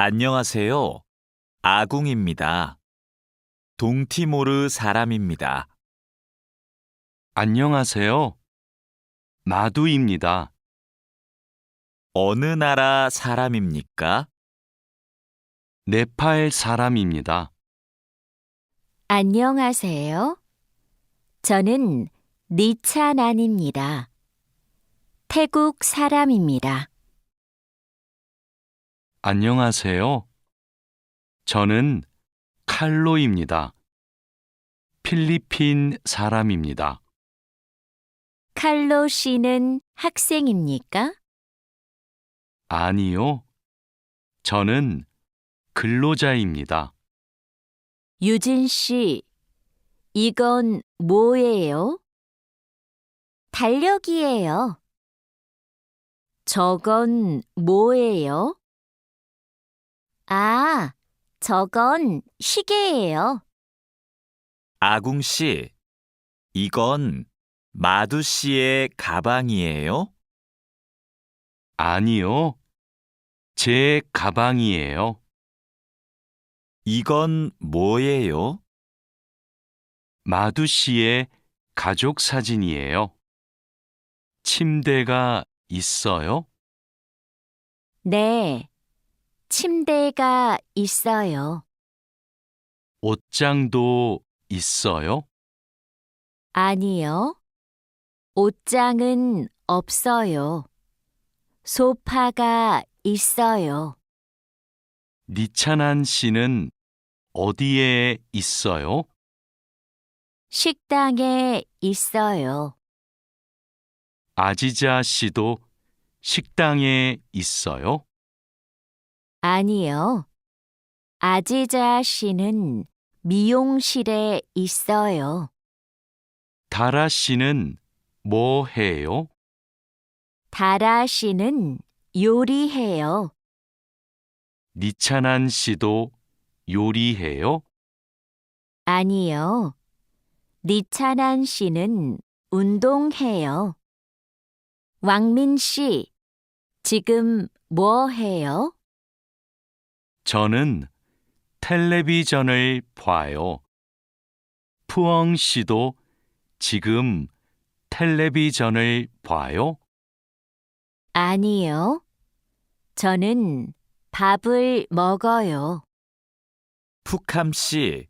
안녕하세요. 아궁입니다. 동티모르 사람입니다. 안녕하세요. 마두입니다. 어느 나라 사람입니까? 네팔 사람입니다. 안녕하세요. 저는 니찬안입니다. 태국 사람입니다. 안녕하세요. 저는 칼로입니다. 필리핀 사람입니다. 칼로 씨는 학생입니까? 아니요. 저는 근로자입니다. 유진 씨, 이건 뭐예요? 달력이에요. 저건 뭐예요? 아, 저건 시계예요. 아궁 씨, 이건 마두 씨의 가방이에요? 아니요. 제 가방이에요. 이건 뭐예요? 마두 씨의 가족 사진이에요. 침대가 있어요? 네, 침대가 있어요. 옷장도 있어요? 아니요, 옷장은 없어요. 소파가 있어요. 니찬한 씨는 어디에 있어요? 식당에 있어요. 아지자 씨도 식당에 있어요? 아니요, 아지자 씨는 미용실에 있어요. 다라 씨는 뭐 해요? 다라 씨는 요리해요. 니찬한 씨도 요리해요? 아니요, 니찬한 씨는 운동해요. 왕민 씨, 지금 뭐 해요? 저는 텔레비전을 봐요. 푸엉 씨도 지금 텔레비전을 봐요? 아니요, 저는 밥을 먹어요. 푸캄 씨,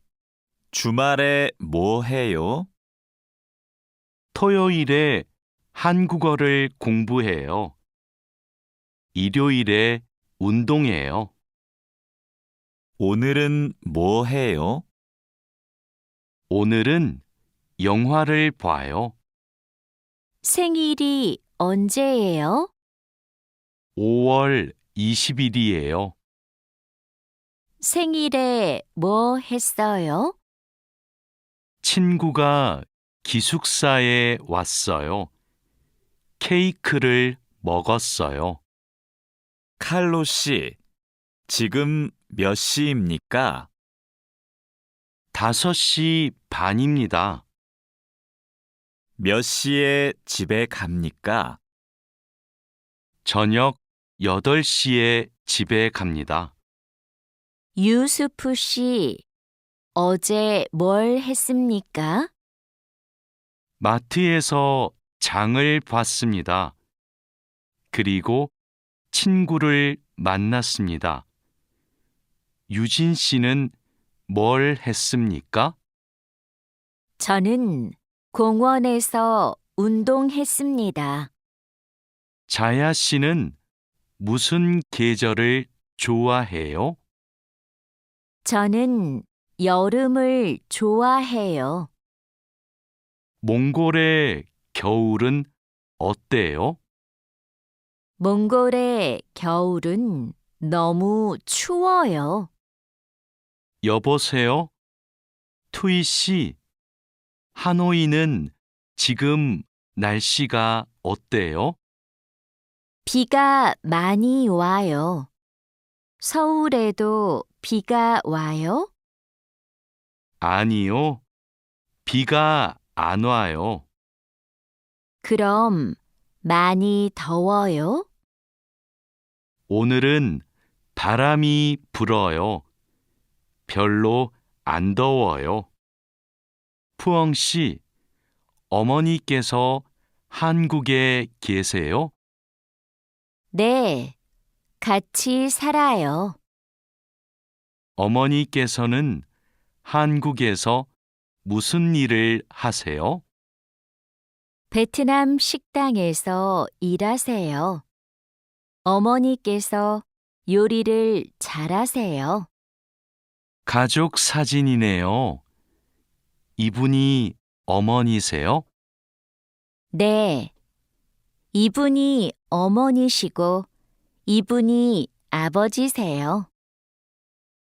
주말에 뭐 해요? 토요일에 한국어를 공부해요. 일요일에 운동해요. 오늘은 뭐 해요? 오늘은 영화를 봐요. 생일이 언제예요? 5월 20일이에요. 생일에 뭐 했어요? 친구가 기숙사에 왔어요. 케이크를 먹었어요. 칼로 씨, 지금 몇 시입니까? 5시 반입니다. 몇 시에 집에 갑니까? 저녁 8시에 집에 갑니다. 유수프 씨, 어제 뭘 했습니까? 마트에서 장을 봤습니다. 그리고 친구를 만났습니다. 유진 씨는 뭘 했습니까? 저는 공원에서 운동했습니다. 자야 씨는 무슨 계절을 좋아해요? 저는 여름을 좋아해요. 몽골의 겨울은 어때요? 몽골의 겨울은 너무 추워요. 여보세요? 투이 씨, 하노이는 지금 날씨가 어때요? 비가 많이 와요. 서울에도 비가 와요? 아니요, 비가 안 와요. 그럼 많이 더워요? 오늘은 바람이 불어요. 별로 안 더워요. 푸엉 씨, 어머니께서 한국에 계세요? 네, 같이 살아요. 어머니께서는 한국에서 무슨 일을 하세요? 베트남 식당에서 일하세요. 어머니께서 요리를 잘하세요. 가족 사진이네요. 이분이 어머니세요? 네, 이분이 어머니시고 이분이 아버지세요.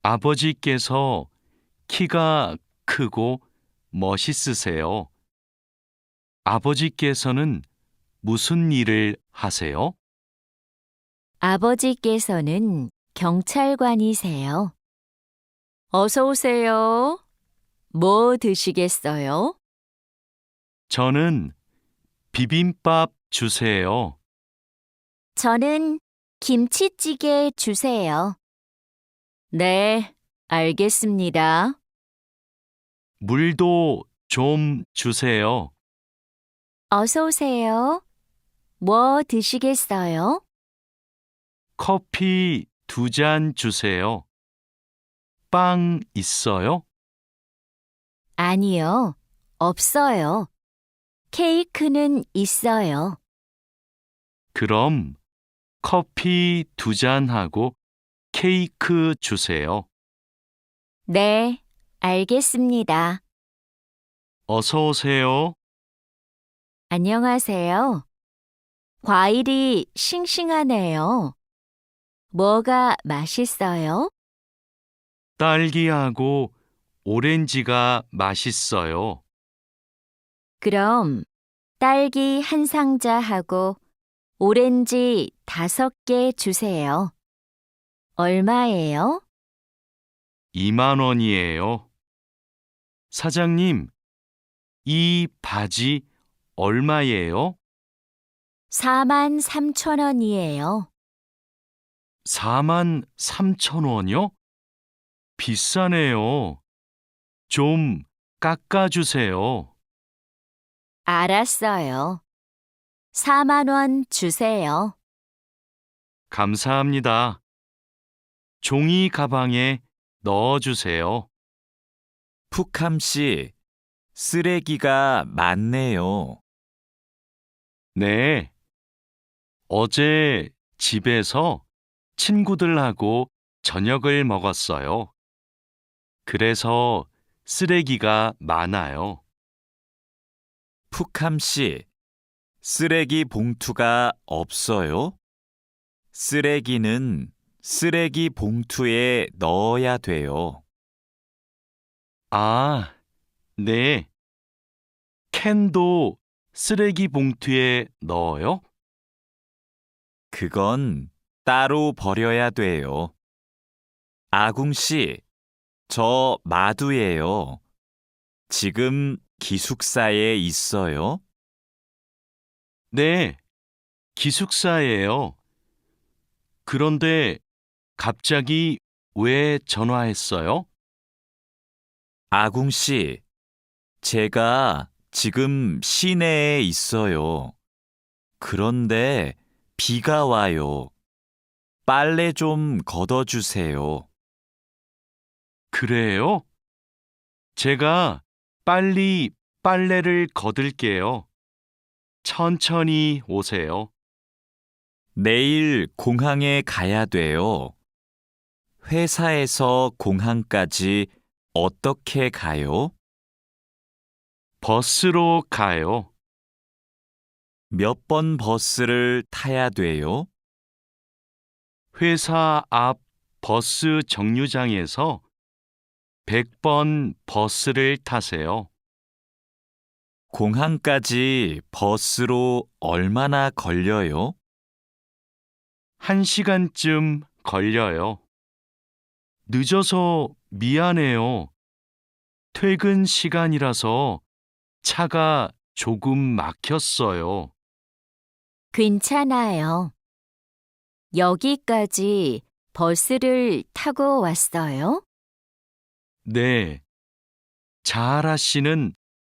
아버지께서 키가 크고 멋있으세요. 아버지께서는 무슨 일을 하세요? 아버지께서는 경찰관이세요. 어서 오세요. 뭐 드시겠어요? 저는 비빔밥 주세요. 저는 김치찌개 주세요. 네, 알겠습니다. 물도 좀 주세요. 어서 오세요. 뭐 드시겠어요? 커피 2잔 주세요. 빵 있어요? 아니요, 없어요. 케이크는 있어요. 그럼 커피 2잔하고 케이크 주세요. 네, 알겠습니다. 어서 오세요. 안녕하세요. 과일이 싱싱하네요. 뭐가 맛있어요? 딸기하고 오렌지가 맛있어요. 그럼 딸기 한 상자하고 오렌지 5개 주세요. 얼마예요? 2만 원이에요. 사장님, 이 바지 얼마예요? 43,000원이에요. 4만 3천 원이요? 비싸네요. 좀 깎아주세요. 알았어요. 4만 원 주세요. 감사합니다. 종이 가방에 넣어주세요. 푸캄 씨, 쓰레기가 많네요. 네. 어제 집에서 친구들하고 저녁을 먹었어요. 그래서 쓰레기가 많아요. 푸캄 씨, 쓰레기 봉투가 없어요? 쓰레기는 쓰레기 봉투에 넣어야 돼요. 아, 네. 캔도 쓰레기 봉투에 넣어요? 그건 따로 버려야 돼요. 아궁 씨, 저 마두예요. 지금 기숙사에 있어요? 네, 기숙사예요. 그런데 갑자기 왜 전화했어요? 아궁 씨, 제가 지금 시내에 있어요. 그런데 비가 와요. 빨래 좀 걷어주세요. 그래요? 제가 빨리 빨래를 걷을게요. 천천히 오세요. 내일 공항에 가야 돼요. 회사에서 공항까지 어떻게 가요? 버스로 가요. 몇 번 버스를 타야 돼요? 회사 앞 버스 정류장에서 100번 버스를 타세요. 공항까지 버스로 얼마나 걸려요? 1시간쯤 걸려요. 늦어서 미안해요. 퇴근 시간이라서 차가 조금 막혔어요. 괜찮아요. 여기까지 버스를 타고 왔어요? 네. 자하라 씨는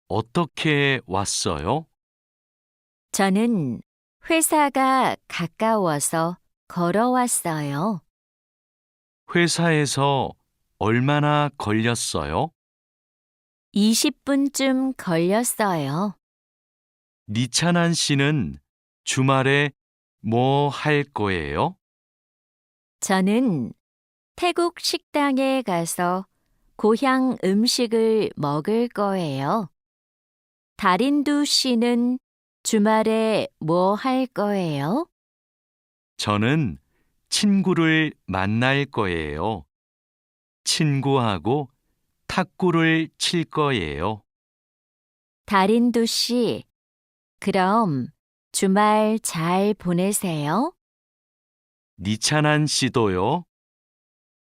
어떻게 왔어요? 저는 회사가 가까워서 걸어왔어요. 회사에서 얼마나 걸렸어요? 20분쯤 걸렸어요. 니찬한 씨는 주말에 뭐 할 거예요? 저는 태국 식당에 가서 고향 음식을 먹을 거예요. 다린두 씨는 주말에 뭐 할 거예요? 저는 친구를 만날 거예요. 친구하고 탁구를 칠 거예요. 다린두 씨, 그럼 주말 잘 보내세요. 니찬한 씨도요.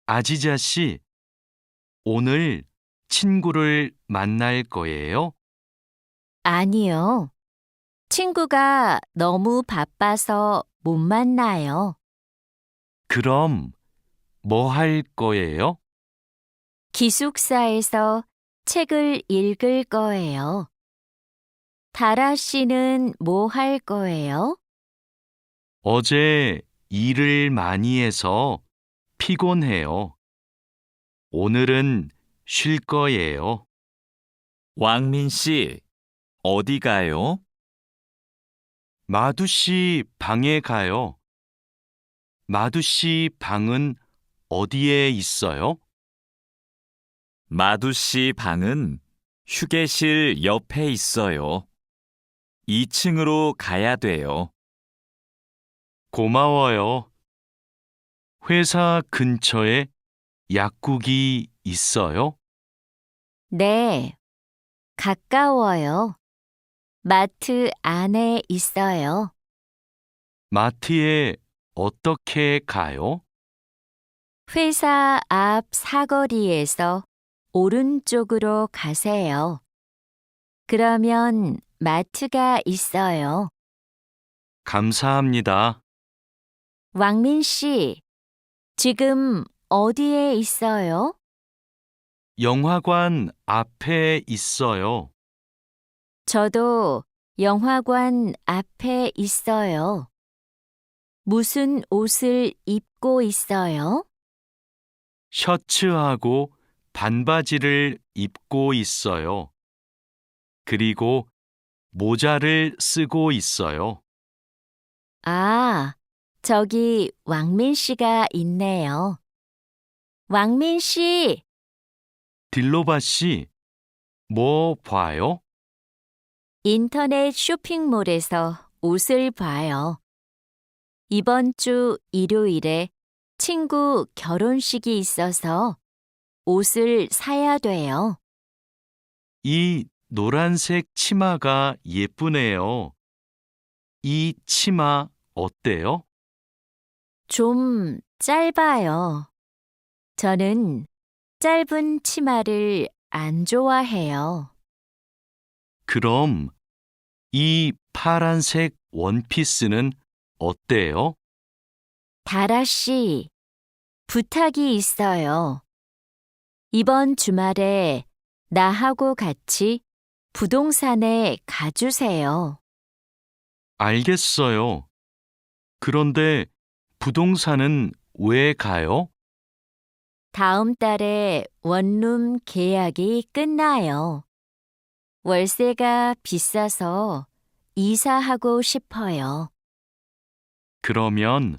아지자 씨, 오늘 친구를 만날 거예요? 아니요. 친구가 너무 바빠서 못 만나요. 그럼 뭐 할 거예요? 기숙사에서 책을 읽을 거예요. 다라 씨는 뭐 할 거예요? 어제 일을 많이 해서 피곤해요. 오늘은 쉴 거예요. 왕민 씨, 어디 가요? 마두 씨 방에 가요. 마두 씨 방은 어디에 있어요? 마두 씨 방은 휴게실 옆에 있어요. 2층으로 가야 돼요. 고마워요. 회사 근처에 약국이 있어요? 네, 가까워요. 마트 안에 있어요. 마트에 어떻게 가요? 회사 앞 사거리에서 오른쪽으로 가세요. 그러면 마트가 있어요. 감사합니다. 왕민 씨, 지금 어디에 있어요? 영화관 앞에 있어요. 저도 영화관 앞에 있어요. 무슨 옷을 입고 있어요? 셔츠하고 반바지를 입고 있어요. 그리고 모자를 쓰고 있어요. 아, 저기 왕민 씨가 있네요. 왕민 씨, 딜로바 씨, 뭐 봐요? 인터넷 쇼핑몰에서 옷을 봐요. 이번 주 일요일에 친구 결혼식이 있어서 옷을 사야 돼요. 이 노란색 치마가 예쁘네요. 이 치마 어때요? 좀 짧아요. 저는 짧은 치마를 안 좋아해요. 그럼 이 파란색 원피스는 어때요? 다라 씨, 부탁이 있어요. 이번 주말에 나하고 같이 부동산에 가주세요. 알겠어요. 그런데 부동산은 왜 가요? 다음 달에 원룸 계약이 끝나요. 월세가 비싸서 이사하고 싶어요. 그러면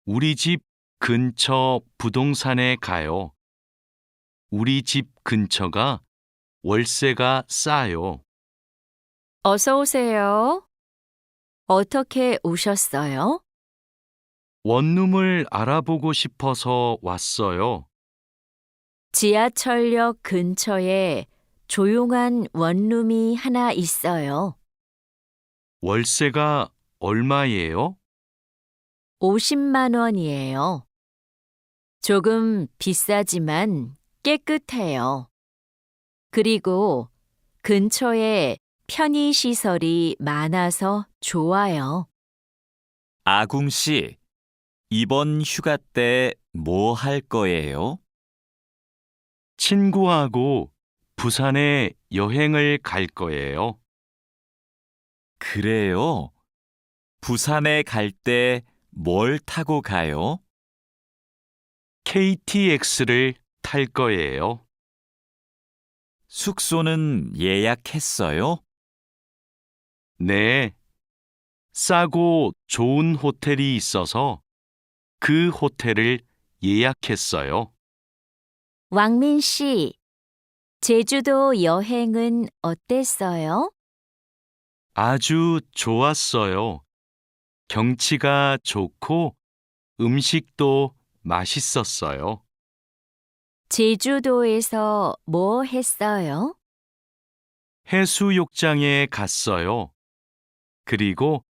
우리 집 근처 부동산에 가요. 우리 집 근처가 월세가 싸요. 어서 오세요. 어떻게 오셨어요? 원룸을 알아보고 싶어서 왔어요. 지하철역 근처에 조용한 원룸이 하나 있어요. 월세가 얼마예요? 50만 원이에요. 조금 비싸지만 깨끗해요. 그리고 근처에 편의시설이 많아서 좋아요. 아궁 씨, 이번 휴가 때 뭐 할 거예요? 친구하고 부산에 여행을 갈 거예요. 그래요. 부산에 갈 때 뭘 타고 가요? KTX를 탈 거예요. 숙소는 예약했어요? 네. 싸고 좋은 호텔이 있어서 그 호텔을 예약했어요. 왕민 씨, 제주도 여행은 어땠어요? 아주 좋았어요. 경치가 좋고 음식도 맛있었어요. 제주도에서 뭐 했어요? 해수욕장에 갔어요. 그리고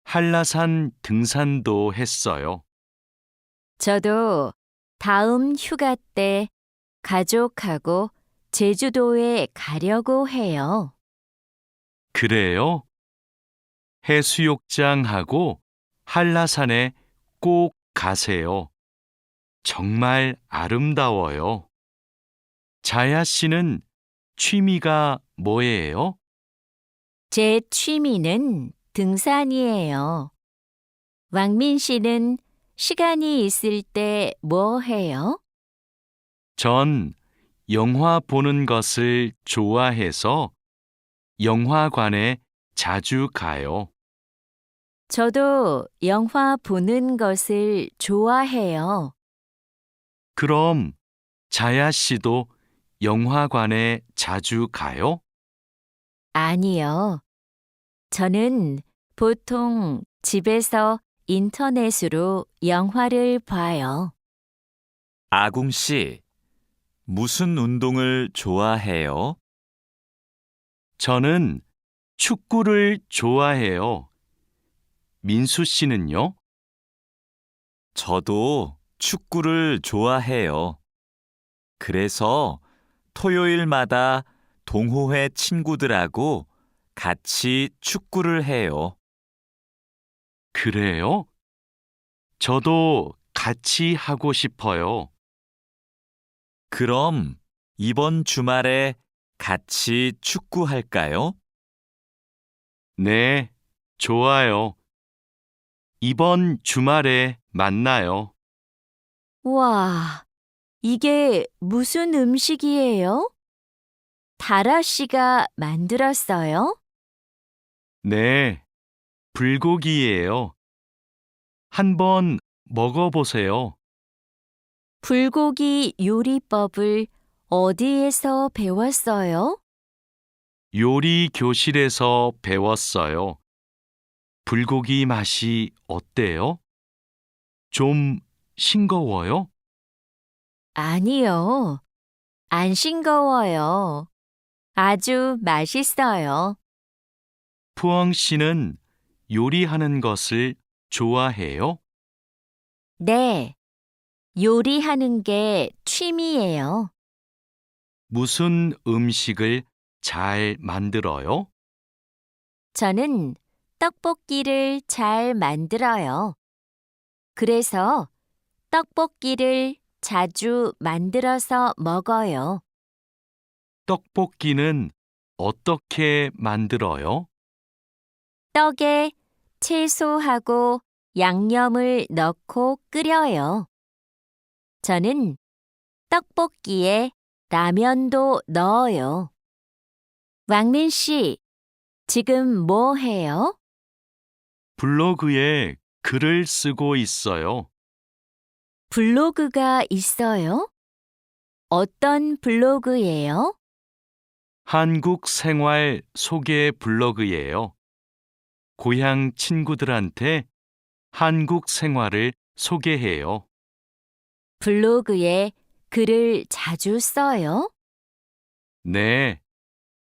한라산 등산도 했어요. 저도 다음 휴가 때 가족하고 제주도에 가려고 해요. 그래요? 해수욕장하고 한라산에 꼭 가세요. 정말 아름다워요. 자야 씨는 취미가 뭐예요? 제 취미는 등산이에요. 왕민 씨는 시간이 있을 때 뭐 해요? 전 영화 보는 것을 좋아해서 영화관에 자주 가요. 저도 영화 보는 것을 좋아해요. 그럼 자야 씨도 영화관에 자주 가요? 아니요. 저는 보통 집에서 인터넷으로 영화를 봐요. 아궁 씨, 무슨 운동을 좋아해요? 저는 축구를 좋아해요. 민수 씨는요? 저도 축구를 좋아해요. 그래서 토요일마다 동호회 친구들하고 같이 축구를 해요. 그래요? 저도 같이 하고 싶어요. 그럼 이번 주말에 같이 축구할까요? 네, 좋아요. 이번 주말에 만나요. 와, 이게 무슨 음식이에요? 다라 씨가 만들었어요? 네, 불고기예요. 한번 먹어보세요. 불고기 요리법을 어디에서 배웠어요? 요리 교실에서 배웠어요. 불고기 맛이 어때요? 좀 싱거워요? 아니요. 안 싱거워요. 아주 맛있어요. 푸엉 씨는 요리하는 것을 좋아해요? 네, 요리하는 게 취미예요. 무슨 음식을 잘 만들어요? 저는 떡볶이를 잘 만들어요. 그래서 떡볶이를 자주 만들어서 먹어요. 떡볶이는 어떻게 만들어요? 떡에 채소하고 양념을 넣고 끓여요. 저는 떡볶이에 라면도 넣어요. 왕민 씨, 지금 뭐 해요? 블로그에 글을 쓰고 있어요. 블로그가 있어요? 어떤 블로그예요? 한국 생활 소개 블로그예요. 고향 친구들한테 한국 생활을 소개해요. 블로그에 글을 자주 써요? 네,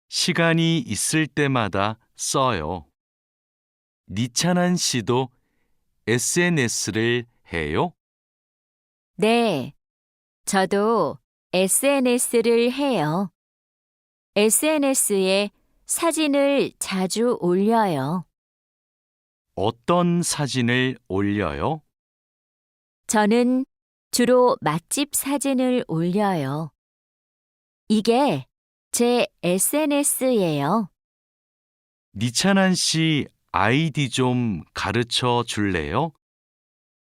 시간이 있을 때마다 써요. 니찬한 씨도 SNS를 해요? 네, 저도 SNS를 해요. SNS에 사진을 자주 올려요. 어떤 사진을 올려요? 저는 주로 맛집 사진을 올려요. 이게 제 SNS예요. 니찬한 씨 아이디 좀 가르쳐 줄래요?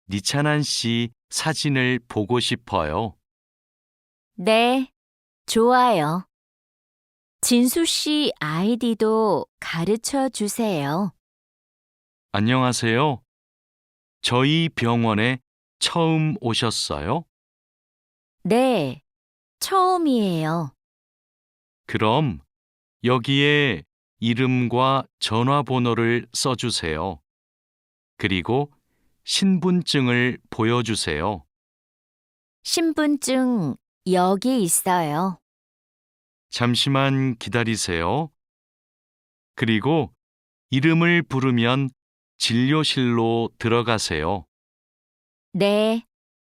니찬한 씨 사진을 보고 싶어요. 네, 좋아요. 진수 씨 아이디도 가르쳐 주세요. 안녕하세요. 저희 병원에 처음 오셨어요? 네, 처음이에요. 그럼 여기에 이름과 전화번호를 써주세요. 그리고 신분증을 보여주세요. 신분증 여기 있어요. 잠시만 기다리세요. 그리고 이름을 부르면 진료실로 들어가세요. 네,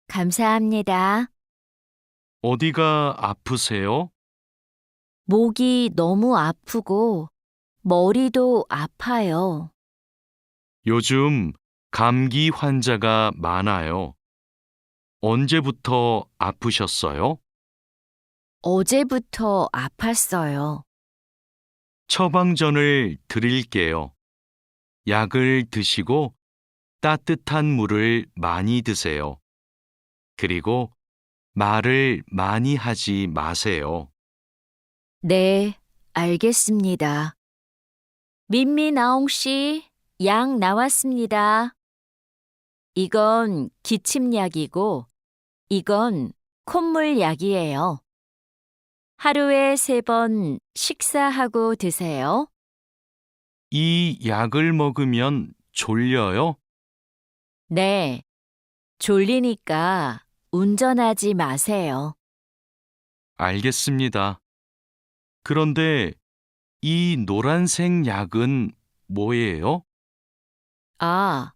감사합니다. 어디가 아프세요? 목이 너무 아프고 머리도 아파요. 요즘 감기 환자가 많아요. 언제부터 아프셨어요? 어제부터 아팠어요. 처방전을 드릴게요. 약을 드시고 따뜻한 물을 많이 드세요. 그리고 말을 많이 하지 마세요. 네, 알겠습니다. 민미나옹 씨, 약 나왔습니다. 이건 기침약이고, 이건 콧물약이에요. 하루에 3번 식사하고 드세요. 이 약을 먹으면 졸려요? 네, 졸리니까 운전하지 마세요. 알겠습니다. 그런데 이 노란색 약은 뭐예요? 아,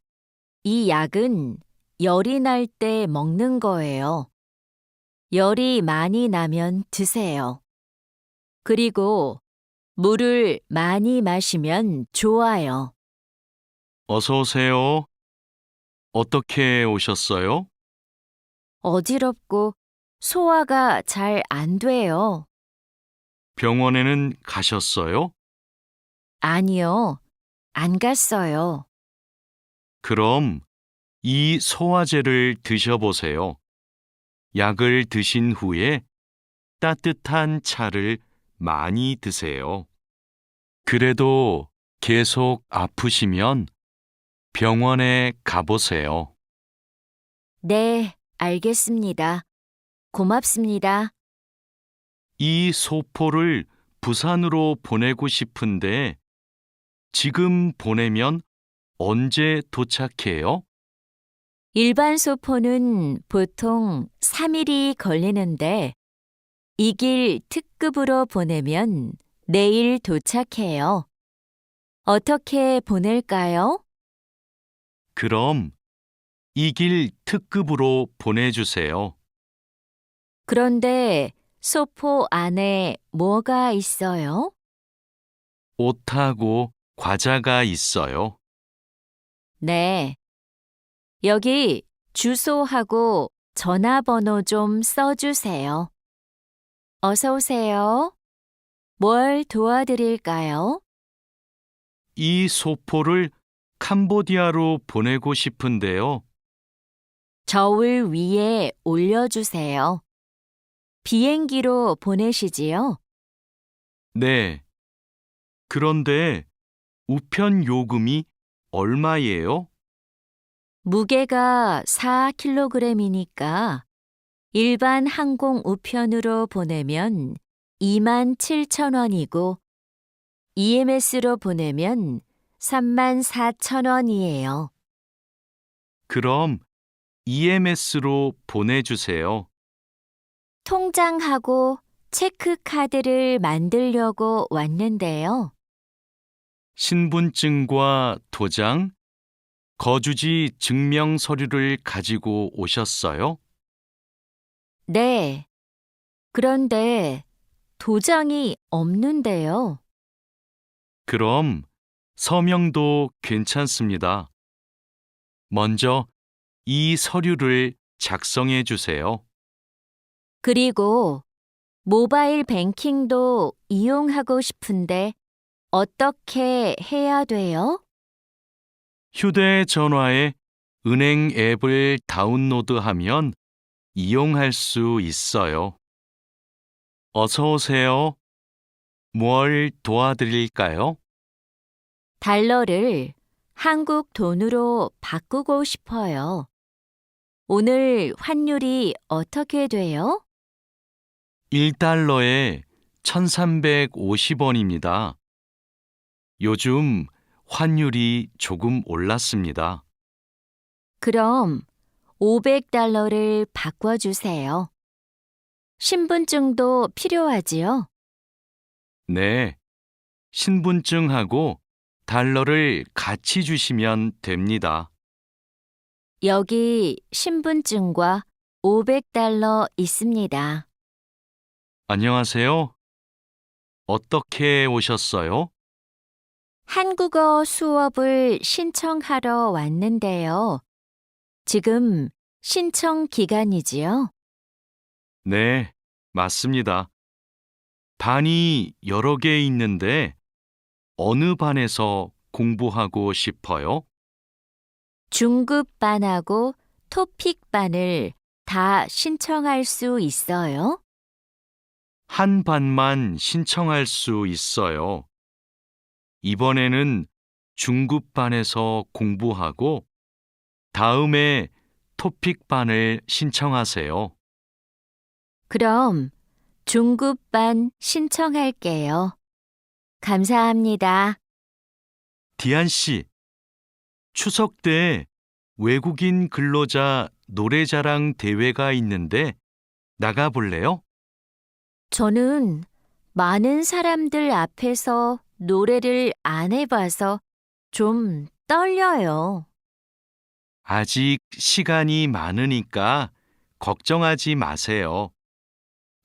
이 약은 열이 날 때 먹는 거예요. 열이 많이 나면 드세요. 그리고 물을 많이 마시면 좋아요. 어서 오세요. 어떻게 오셨어요? 어지럽고 소화가 잘 안 돼요. 병원에는 가셨어요? 아니요, 안 갔어요. 그럼 이 소화제를 드셔보세요. 약을 드신 후에 따뜻한 차를 많이 드세요. 그래도 계속 아프시면 병원에 가보세요. 네, 알겠습니다. 고맙습니다. 이 소포를 부산으로 보내고 싶은데 지금 보내면 언제 도착해요? 일반 소포는 보통 3일이 걸리는데 이 길 특급으로 보내면 내일 도착해요. 어떻게 보낼까요? 그럼 이 길 특급으로 보내주세요. 그런데 소포 안에 뭐가 있어요? 옷하고 과자가 있어요. 네. 여기 주소하고 전화번호 좀 써주세요. 어서 오세요. 뭘 도와드릴까요? 이 소포를 캄보디아로 보내고 싶은데요. 저울 위에 올려주세요. 비행기로 보내시지요? 네. 그런데 우편 요금이 얼마예요? 무게가 4kg이니까 일반 항공 우편으로 보내면 27,000원이고 EMS로 보내면 34,000원이에요. 그럼 EMS로 보내주세요. 통장하고 체크카드를 만들려고 왔는데요. 신분증과 도장, 거주지 증명 서류를 가지고 오셨어요? 네. 그런데 도장이 없는데요. 그럼 서명도 괜찮습니다. 먼저 이 서류를 작성해 주세요. 그리고 모바일 뱅킹도 이용하고 싶은데 어떻게 해야 돼요? 휴대전화에 은행 앱을 다운로드하면 이용할 수 있어요. 어서 오세요. 뭘 도와드릴까요? 달러를 한국 돈으로 바꾸고 싶어요. 오늘 환율이 어떻게 돼요? 1달러에 1,350원입니다. 요즘 환율이 조금 올랐습니다. 그럼 500달러를 바꿔주세요. 신분증도 필요하지요? 네, 신분증하고 달러를 같이 주시면 됩니다. 여기 신분증과 500달러 있습니다. 안녕하세요. 어떻게 오셨어요? 한국어 수업을 신청하러 왔는데요. 지금 신청 기간이지요? 네, 맞습니다. 반이 여러 개 있는데 어느 반에서 공부하고 싶어요? 중급반하고 토픽반을 다 신청할 수 있어요? 한 반만 신청할 수 있어요. 이번에는 중급반에서 공부하고 다음에 토픽반을 신청하세요. 그럼 중급반 신청할게요. 감사합니다. 디안 씨, 추석 때 외국인 근로자 노래자랑 대회가 있는데 나가 볼래요? 저는 많은 사람들 앞에서 노래를 안 해봐서 좀 떨려요. 아직 시간이 많으니까 걱정하지 마세요.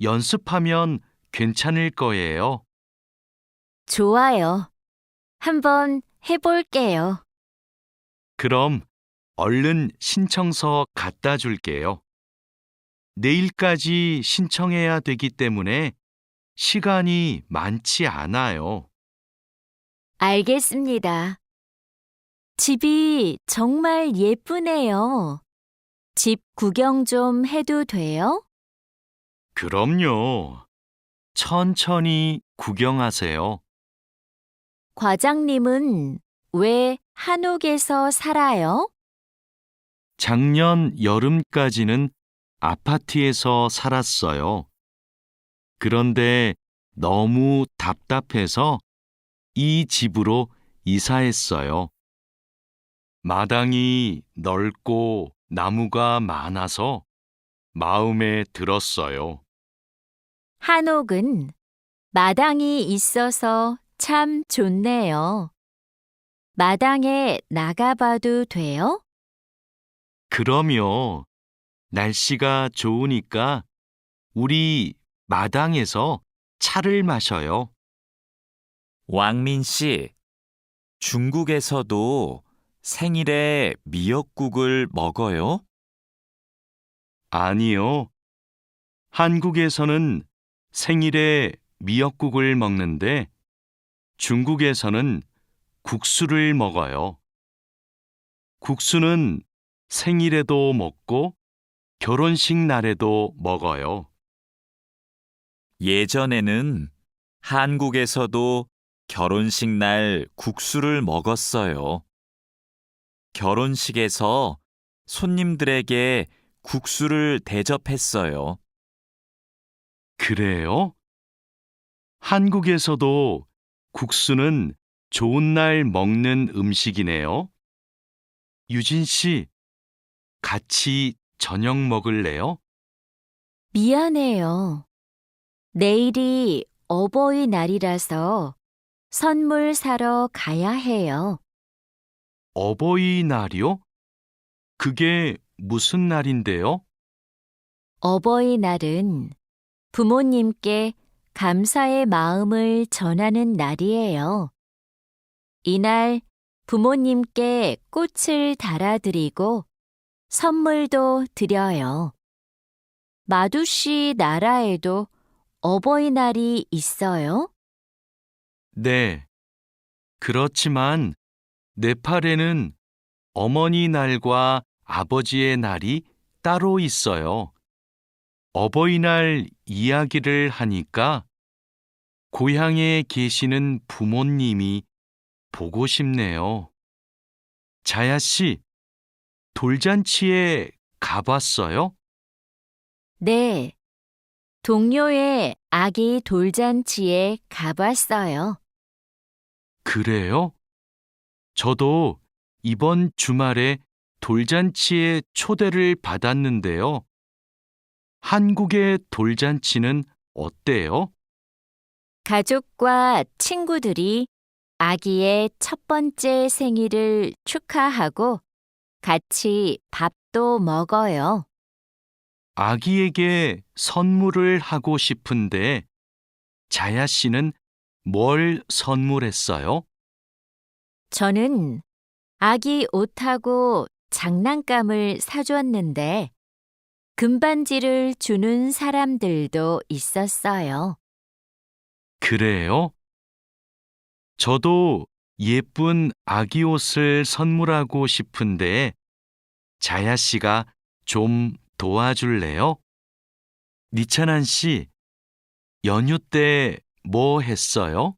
연습하면 괜찮을 거예요. 좋아요. 한번 해볼게요. 그럼 얼른 신청서 갖다 줄게요. 내일까지 신청해야 되기 때문에 시간이 많지 않아요. 알겠습니다. 집이 정말 예쁘네요. 집 구경 좀 해도 돼요? 그럼요. 천천히 구경하세요. 과장님은 왜 한옥에서 살아요? 작년 여름까지는 아파트에서 살았어요. 그런데 너무 답답해서 이 집으로 이사했어요. 마당이 넓고 나무가 많아서 마음에 들었어요. 한옥은 마당이 있어서 참 좋네요. 마당에 나가봐도 돼요? 그럼요. 날씨가 좋으니까 우리 마당에서 차를 마셔요. 왕민 씨, 중국에서도 생일에 미역국을 먹어요? 아니요. 한국에서는 생일에 미역국을 먹는데 중국에서는 국수를 먹어요. 국수는 생일에도 먹고 결혼식 날에도 먹어요. 예전에는 한국에서도 결혼식 날 국수를 먹었어요. 결혼식에서 손님들에게 국수를 대접했어요. 그래요? 한국에서도 국수는 좋은 날 먹는 음식이네요. 유진 씨, 같이 저녁 먹을래요? 미안해요. 내일이 어버이날이라서 선물 사러 가야 해요. 어버이날이요? 그게 무슨 날인데요? 어버이날은 부모님께 감사의 마음을 전하는 날이에요. 이날 부모님께 꽃을 달아드리고 선물도 드려요. 마두 씨 나라에도 어버이날이 있어요? 네. 그렇지만 네팔에는 어머니 날과 아버지의 날이 따로 있어요. 어버이날 이야기를 하니까 고향에 계시는 부모님이 보고 싶네요. 자야 씨, 돌잔치에 가봤어요? 네. 동료의 아기 돌잔치에 가봤어요. 그래요? 저도 이번 주말에 돌잔치에 초대를 받았는데요. 한국의 돌잔치는 어때요? 가족과 친구들이 아기의 첫 번째 생일을 축하하고 같이 밥도 먹어요. 아기에게 선물을 하고 싶은데 자야 씨는 뭘 선물했어요? 저는 아기 옷하고 장난감을 사줬는데 금반지를 주는 사람들도 있었어요. 그래요? 저도 예쁜 아기 옷을 선물하고 싶은데 자야 씨가 좀 도와줄래요? 니찬한 씨, 연휴 때 뭐 했어요?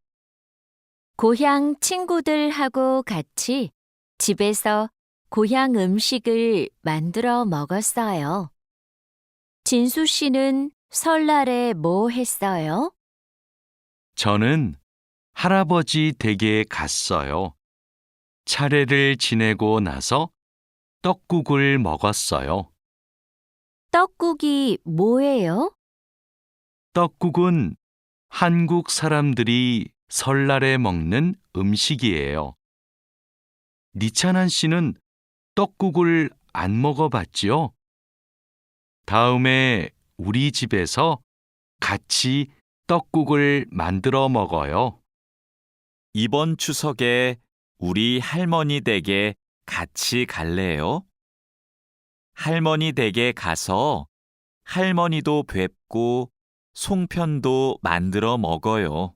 고향 친구들하고 같이 집에서 고향 음식을 만들어 먹었어요. 진수 씨는 설날에 뭐 했어요? 저는 할아버지 댁에 갔어요. 차례를 지내고 나서 떡국을 먹었어요. 떡국이 뭐예요? 떡국은 한국 사람들이 설날에 먹는 음식이에요. 니찬한 씨는 떡국을 안 먹어봤지요? 다음에 우리 집에서 같이 떡국을 만들어 먹어요. 이번 추석에 우리 할머니 댁에 같이 갈래요? 할머니 댁에 가서 할머니도 뵙고 송편도 만들어 먹어요.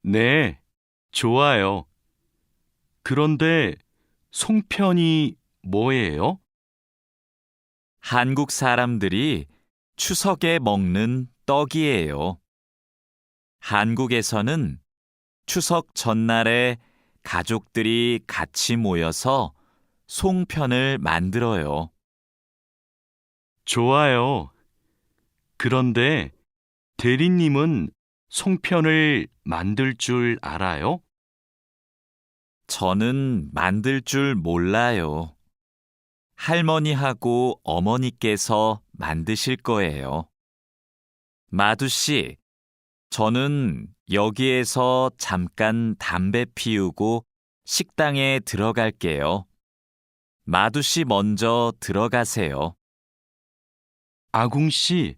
네, 좋아요. 그런데 송편이 뭐예요? 한국 사람들이 추석에 먹는 떡이에요. 한국에서는 추석 전날에 가족들이 같이 모여서 송편을 만들어요. 좋아요. 그런데 대리님은 송편을 만들 줄 알아요? 저는 만들 줄 몰라요. 할머니하고 어머니께서 만드실 거예요. 마두 씨, 저는 여기에서 잠깐 담배 피우고 식당에 들어갈게요. 마두 씨 먼저 들어가세요. 아궁 씨,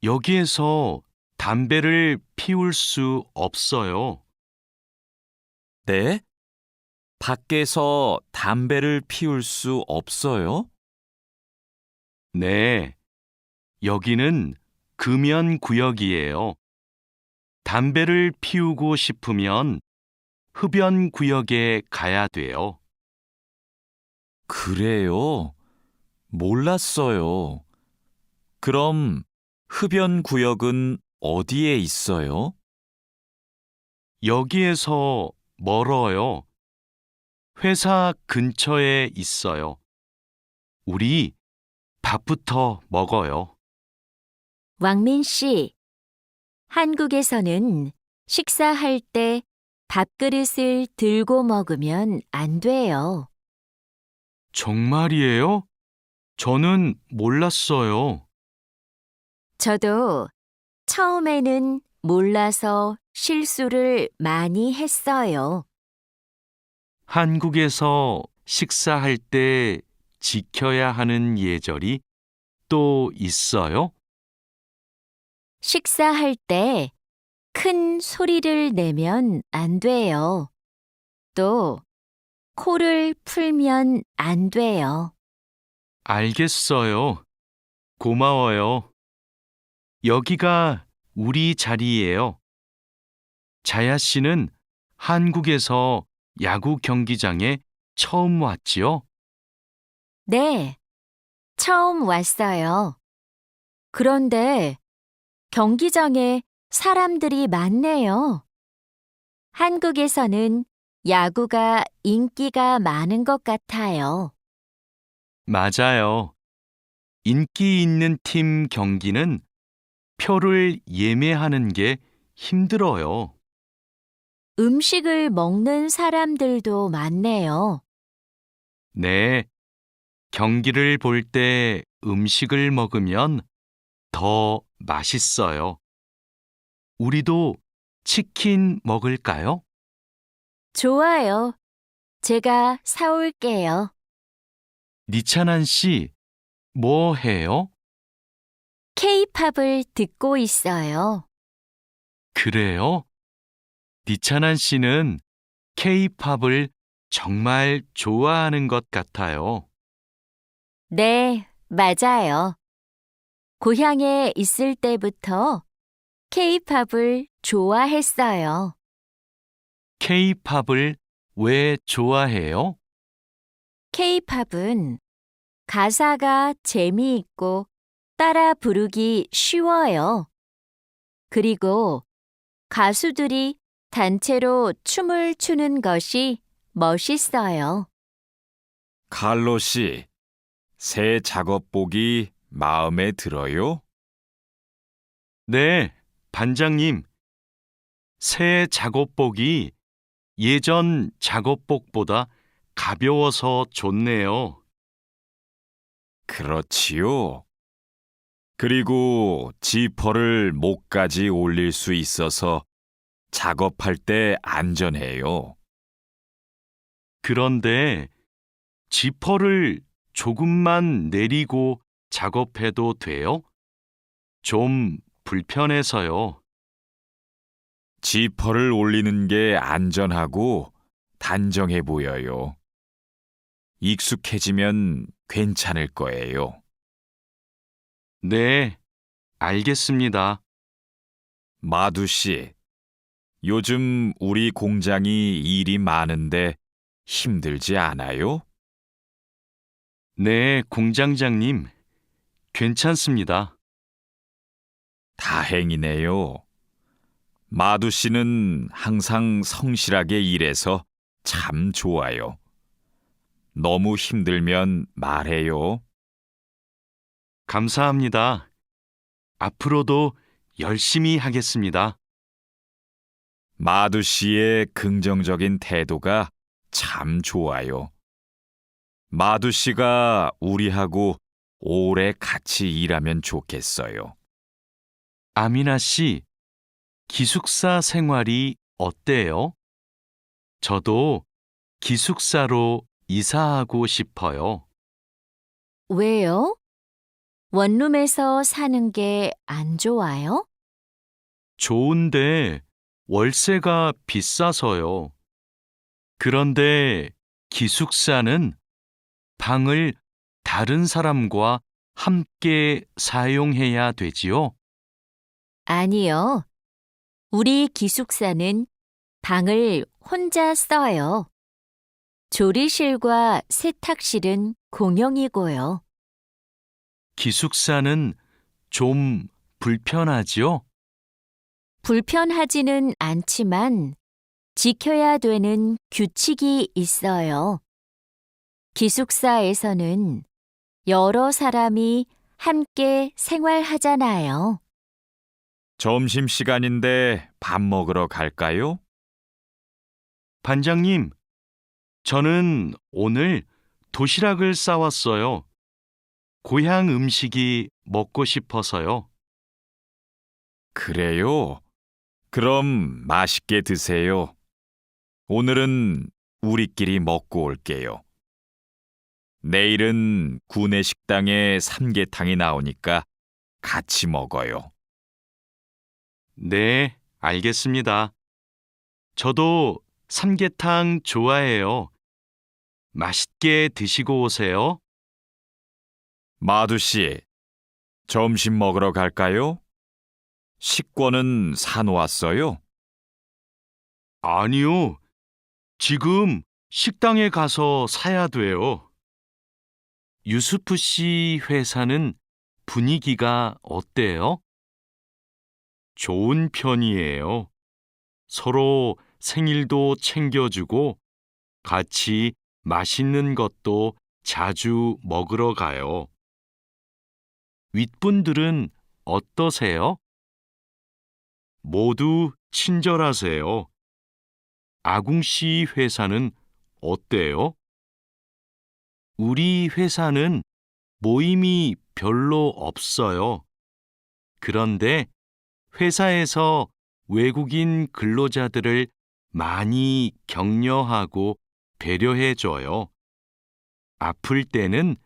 여기에서 담배를 피울 수 없어요. 네? 밖에서 담배를 피울 수 없어요? 네, 여기는 금연 구역이에요. 담배를 피우고 싶으면 흡연 구역에 가야 돼요. 그래요? 몰랐어요. 그럼 흡연 구역은 어디에 있어요? 여기에서 멀어요. 회사 근처에 있어요. 우리 밥부터 먹어요. 왕민 씨, 한국에서는 식사할 때 밥그릇을 들고 먹으면 안 돼요. 정말이에요? 저는 몰랐어요. 저도 처음에는 몰라서 실수를 많이 했어요. 한국에서 식사할 때 지켜야 하는 예절이 또 있어요? 식사할 때 큰 소리를 내면 안 돼요. 또 코를 풀면 안 돼요. 알겠어요. 고마워요. 여기가 우리 자리예요. 자야 씨는 한국에서 야구 경기장에 처음 왔지요? 네, 처음 왔어요. 그런데 경기장에 사람들이 많네요. 한국에서는 야구가 인기가 많은 것 같아요. 맞아요. 인기 있는 팀 경기는 표를 예매하는 게 힘들어요. 음식을 먹는 사람들도 많네요. 네, 경기를 볼 때 음식을 먹으면 더 맛있어요. 우리도 치킨 먹을까요? 좋아요. 제가 사올게요. 니찬한 씨, 뭐 해요? K-팝을 듣고 있어요. 그래요? 니찬한 씨는 K-팝을 정말 좋아하는 것 같아요. 네, 맞아요. 고향에 있을 때부터 K-팝을 좋아했어요. K-팝을 왜 좋아해요? K-팝은 가사가 재미있고 따라 부르기 쉬워요. 그리고 가수들이 단체로 춤을 추는 것이 멋있어요. 칼로 씨, 새 작업복이 마음에 들어요? 네, 반장님. 새 작업복이 예전 작업복보다 가벼워서 좋네요. 그렇지요. 그리고 지퍼를 목까지 올릴 수 있어서 작업할 때 안전해요. 그런데 지퍼를 조금만 내리고 작업해도 돼요? 좀 불편해서요. 지퍼를 올리는 게 안전하고 단정해 보여요. 익숙해지면 괜찮을 거예요. 네, 알겠습니다. 마두 씨, 요즘 우리 공장이 일이 많은데 힘들지 않아요? 네, 공장장님. 괜찮습니다. 다행이네요. 마두 씨는 항상 성실하게 일해서 참 좋아요. 너무 힘들면 말해요. 감사합니다. 앞으로도 열심히 하겠습니다. 마두 씨의 긍정적인 태도가 참 좋아요. 마두 씨가 우리하고 오래 같이 일하면 좋겠어요. 아미나 씨, 기숙사 생활이 어때요? 저도 기숙사로 이사하고 싶어요. 왜요? 원룸에서 사는 게 안 좋아요? 좋은데 월세가 비싸서요. 그런데 기숙사는 방을 다른 사람과 함께 사용해야 되지요? 아니요. 우리 기숙사는 방을 혼자 써요. 조리실과 세탁실은 공용이고요. 기숙사는 좀 불편하지요? 불편하지는 않지만 지켜야 되는 규칙이 있어요. 기숙사에서는 여러 사람이 함께 생활하잖아요. 점심시간인데 밥 먹으러 갈까요? 반장님, 저는 오늘 도시락을 싸왔어요. 고향 음식이 먹고 싶어서요. 그래요. 그럼 맛있게 드세요. 오늘은 우리끼리 먹고 올게요. 내일은 구내 식당에 삼계탕이 나오니까 같이 먹어요. 네, 알겠습니다. 저도 삼계탕 좋아해요. 맛있게 드시고 오세요. 마두 씨, 점심 먹으러 갈까요? 식권은 사놓았어요? 아니요. 지금 식당에 가서 사야 돼요. 유수프 씨 회사는 분위기가 어때요? 좋은 편이에요. 서로 생일도 챙겨주고 같이 맛있는 것도 자주 먹으러 가요. 윗분들은 어떠세요? 모두 친절하세요. 아궁 씨 회사는 어때요? 우리 회사는 모임이 별로 없어요. 그런데 회사에서 외국인 근로자들을 많이 격려하고 배려해줘요. 아플 때는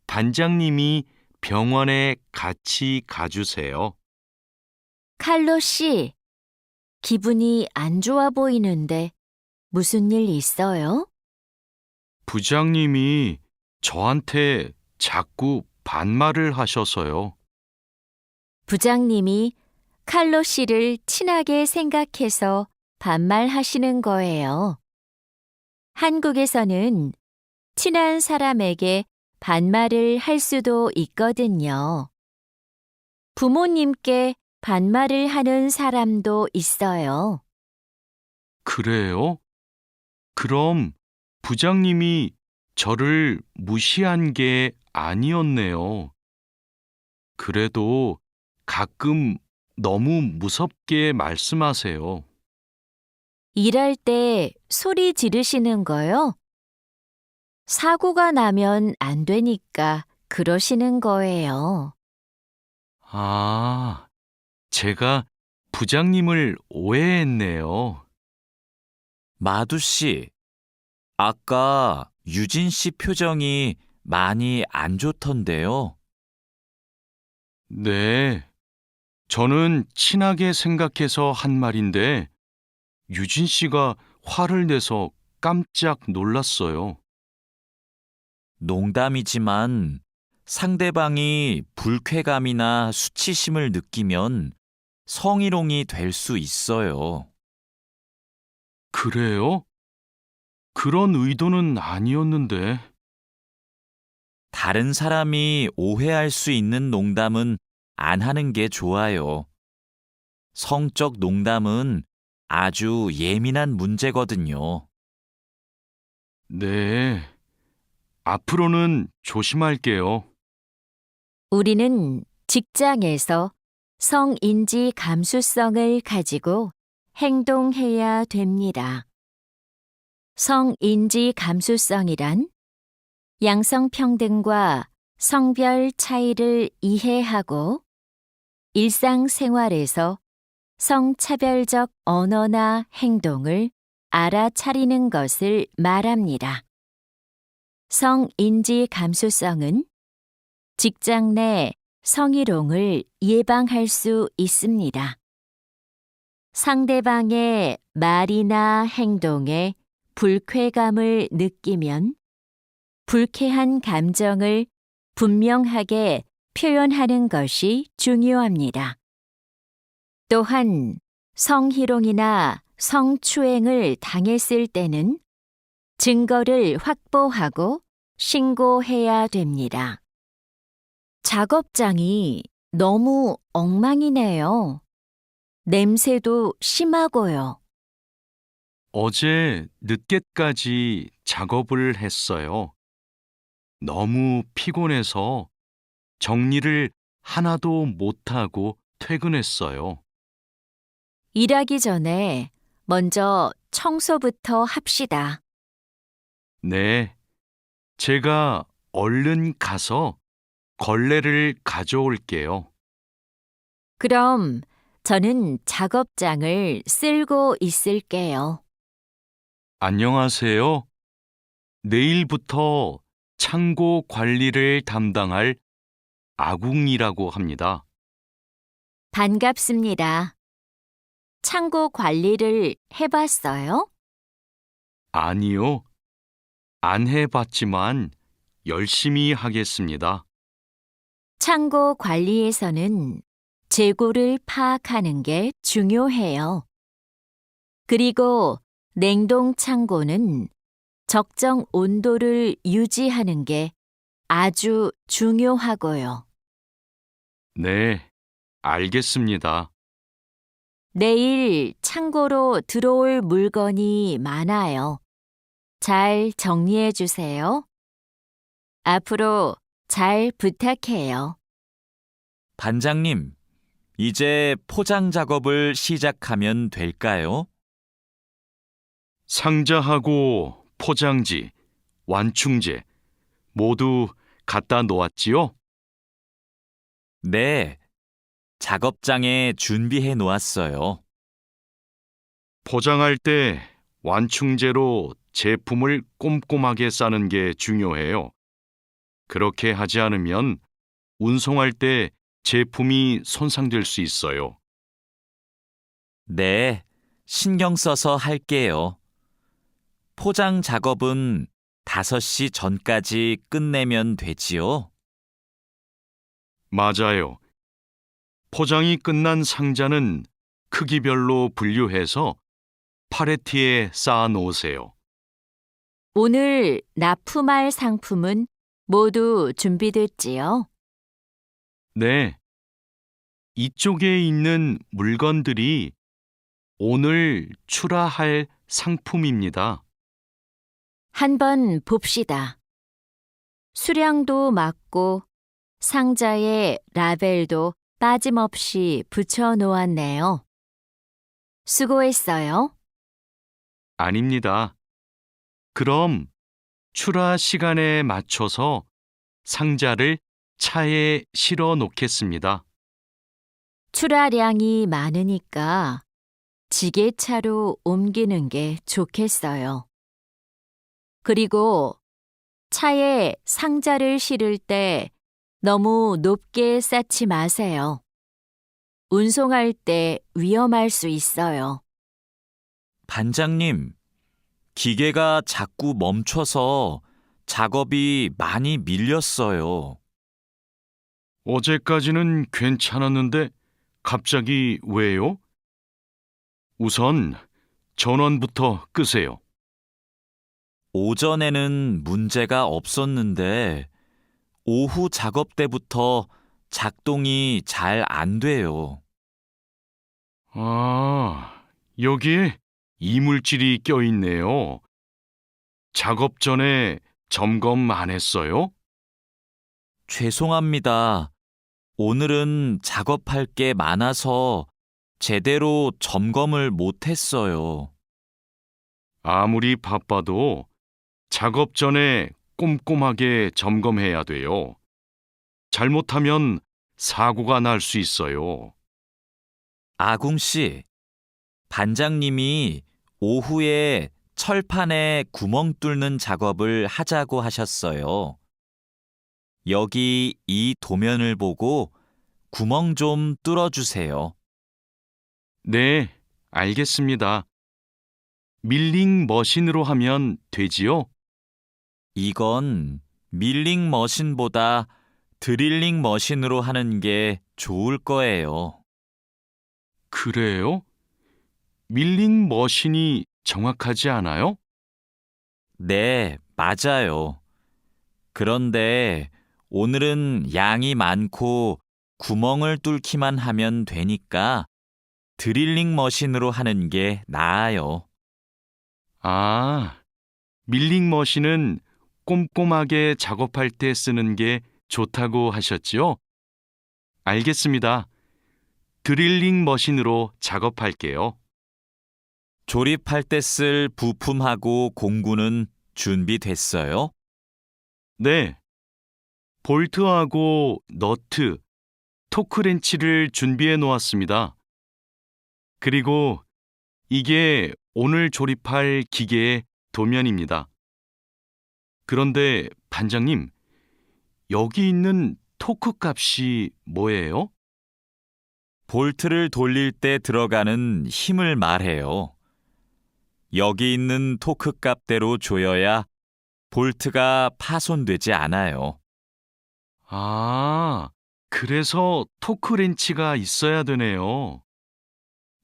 반장님이 병원에 같이 가주세요. 칼로 씨, 기분이 안 좋아 보이는데 무슨 일 있어요? 부장님이 저한테 자꾸 반말을 하셔서요. 부장님이 칼로 씨를 친하게 생각해서 반말하시는 거예요. 한국에서는 친한 사람에게 반말을 할 수도 있거든요. 부모님께 반말을 하는 사람도 있어요. 그래요? 그럼 부장님이 저를 무시한 게 아니었네요. 그래도 가끔 너무 무섭게 말씀하세요. 일할 때 소리 지르시는 거요? 사고가 나면 안 되니까 그러시는 거예요. 아, 제가 부장님을 오해했네요. 마두 씨, 아까 유진 씨 표정이 많이 안 좋던데요. 네, 저는 친하게 생각해서 한 말인데 유진 씨가 화를 내서 깜짝 놀랐어요. 농담이지만 상대방이 불쾌감이나 수치심을 느끼면 성희롱이 될 수 있어요. 그래요? 그런 의도는 아니었는데. 다른 사람이 오해할 수 있는 농담은 안 하는 게 좋아요. 성적 농담은 아주 예민한 문제거든요. 네, 앞으로는 조심할게요. 우리는 직장에서 성인지 감수성을 가지고 행동해야 됩니다. 성인지 감수성이란 양성평등과 성별 차이를 이해하고 일상생활에서 성차별적 언어나 행동을 알아차리는 것을 말합니다. 성인지 감수성은 직장 내 성희롱을 예방할 수 있습니다. 상대방의 말이나 행동에 불쾌감을 느끼면 불쾌한 감정을 분명하게 표현하는 것이 중요합니다. 또한 성희롱이나 성추행을 당했을 때는 증거를 확보하고 신고해야 됩니다. 작업장이 너무 엉망이네요. 냄새도 심하고요. 어제 늦게까지 작업을 했어요. 너무 피곤해서 정리를 하나도 못하고 퇴근했어요. 일하기 전에 먼저 청소부터 합시다. 네, 제가 얼른 가서 걸레를 가져올게요. 그럼 저는 작업장을 쓸고 있을게요. 안녕하세요. 내일부터 창고 관리를 담당할 아궁이라고 합니다. 반갑습니다. 창고 관리를 해봤어요? 아니요, 안 해봤지만 열심히 하겠습니다. 창고 관리에서는 재고를 파악하는 게 중요해요. 그리고 냉동 창고는 적정 온도를 유지하는 게 아주 중요하고요. 네, 알겠습니다. 내일 창고로 들어올 물건이 많아요. 잘 정리해 주세요. 앞으로 잘 부탁해요. 반장님, 이제 포장 작업을 시작하면 될까요? 상자하고 포장지, 완충제 모두 갖다 놓았지요? 네, 작업장에 준비해 놓았어요. 포장할 때 완충제로 제품을 꼼꼼하게 싸는 게 중요해요. 그렇게 하지 않으면 운송할 때 제품이 손상될 수 있어요. 네, 신경 써서 할게요. 포장 작업은 5시 전까지 끝내면 되지요? 맞아요. 포장이 끝난 상자는 크기별로 분류해서 팔레트에 쌓아 놓으세요. 오늘 납품할 상품은 모두 준비됐지요? 네. 이쪽에 있는 물건들이 오늘 출하할 상품입니다. 한번 봅시다. 수량도 맞고 상자에 라벨도 빠짐없이 붙여 놓았네요. 수고했어요. 아닙니다. 그럼 출하 시간에 맞춰서 상자를 차에 실어 놓겠습니다. 출하량이 많으니까 지게차로 옮기는 게 좋겠어요. 그리고 차에 상자를 실을 때 너무 높게 쌓지 마세요. 운송할 때 위험할 수 있어요. 반장님, 기계가 자꾸 멈춰서 작업이 많이 밀렸어요. 어제까지는 괜찮았는데 갑자기 왜요? 우선 전원부터 끄세요. 오전에는 문제가 없었는데 오후 작업 때부터 작동이 잘 안 돼요. 아, 여기에 이물질이 껴있네요. 작업 전에 점검 안 했어요? 죄송합니다. 오늘은 작업할 게 많아서 제대로 점검을 못 했어요. 아무리 바빠도 작업 전에 꼼꼼하게 점검해야 돼요. 잘못하면 사고가 날 수 있어요. 아궁 씨, 반장님이 오후에 철판에 구멍 뚫는 작업을 하자고 하셨어요. 여기 이 도면을 보고 구멍 좀 뚫어주세요. 네, 알겠습니다. 밀링 머신으로 하면 되지요? 이건 밀링 머신보다 드릴링 머신으로 하는 게 좋을 거예요. 그래요? 밀링 머신이 정확하지 않아요? 네, 맞아요. 그런데 오늘은 양이 많고 구멍을 뚫기만 하면 되니까 드릴링 머신으로 하는 게 나아요. 아, 밀링 머신은 꼼꼼하게 작업할 때 쓰는 게 좋다고 하셨지요? 알겠습니다. 드릴링 머신으로 작업할게요. 조립할 때 쓸 부품하고 공구는 준비됐어요? 네. 볼트하고 너트, 토크렌치를 준비해 놓았습니다. 그리고 이게 오늘 조립할 기계의 도면입니다. 그런데 반장님, 여기 있는 토크 값이 뭐예요? 볼트를 돌릴 때 들어가는 힘을 말해요. 여기 있는 토크 값대로 조여야 볼트가 파손되지 않아요. 아, 그래서 토크렌치가 있어야 되네요.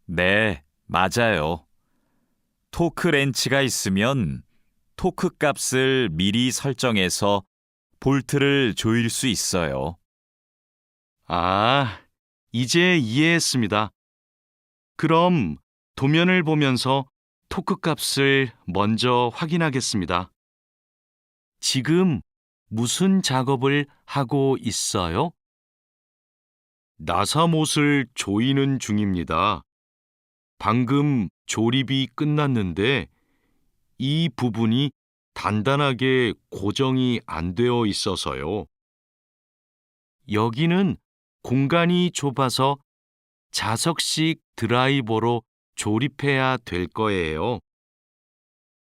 네, 맞아요. 토크 렌치가 있으면 토크 값을 미리 설정해서 볼트를 조일 수 있어요. 아, 이제 이해했습니다. 그럼 도면을 보면서 토크 값을 먼저 확인하겠습니다. 지금 무슨 작업을 하고 있어요? 나사못을 조이는 중입니다. 방금 조립이 끝났는데 이 부분이 단단하게 고정이 안 되어 있어서요. 여기는 공간이 좁아서 자석식 드라이버로 조립해야 될 거예요.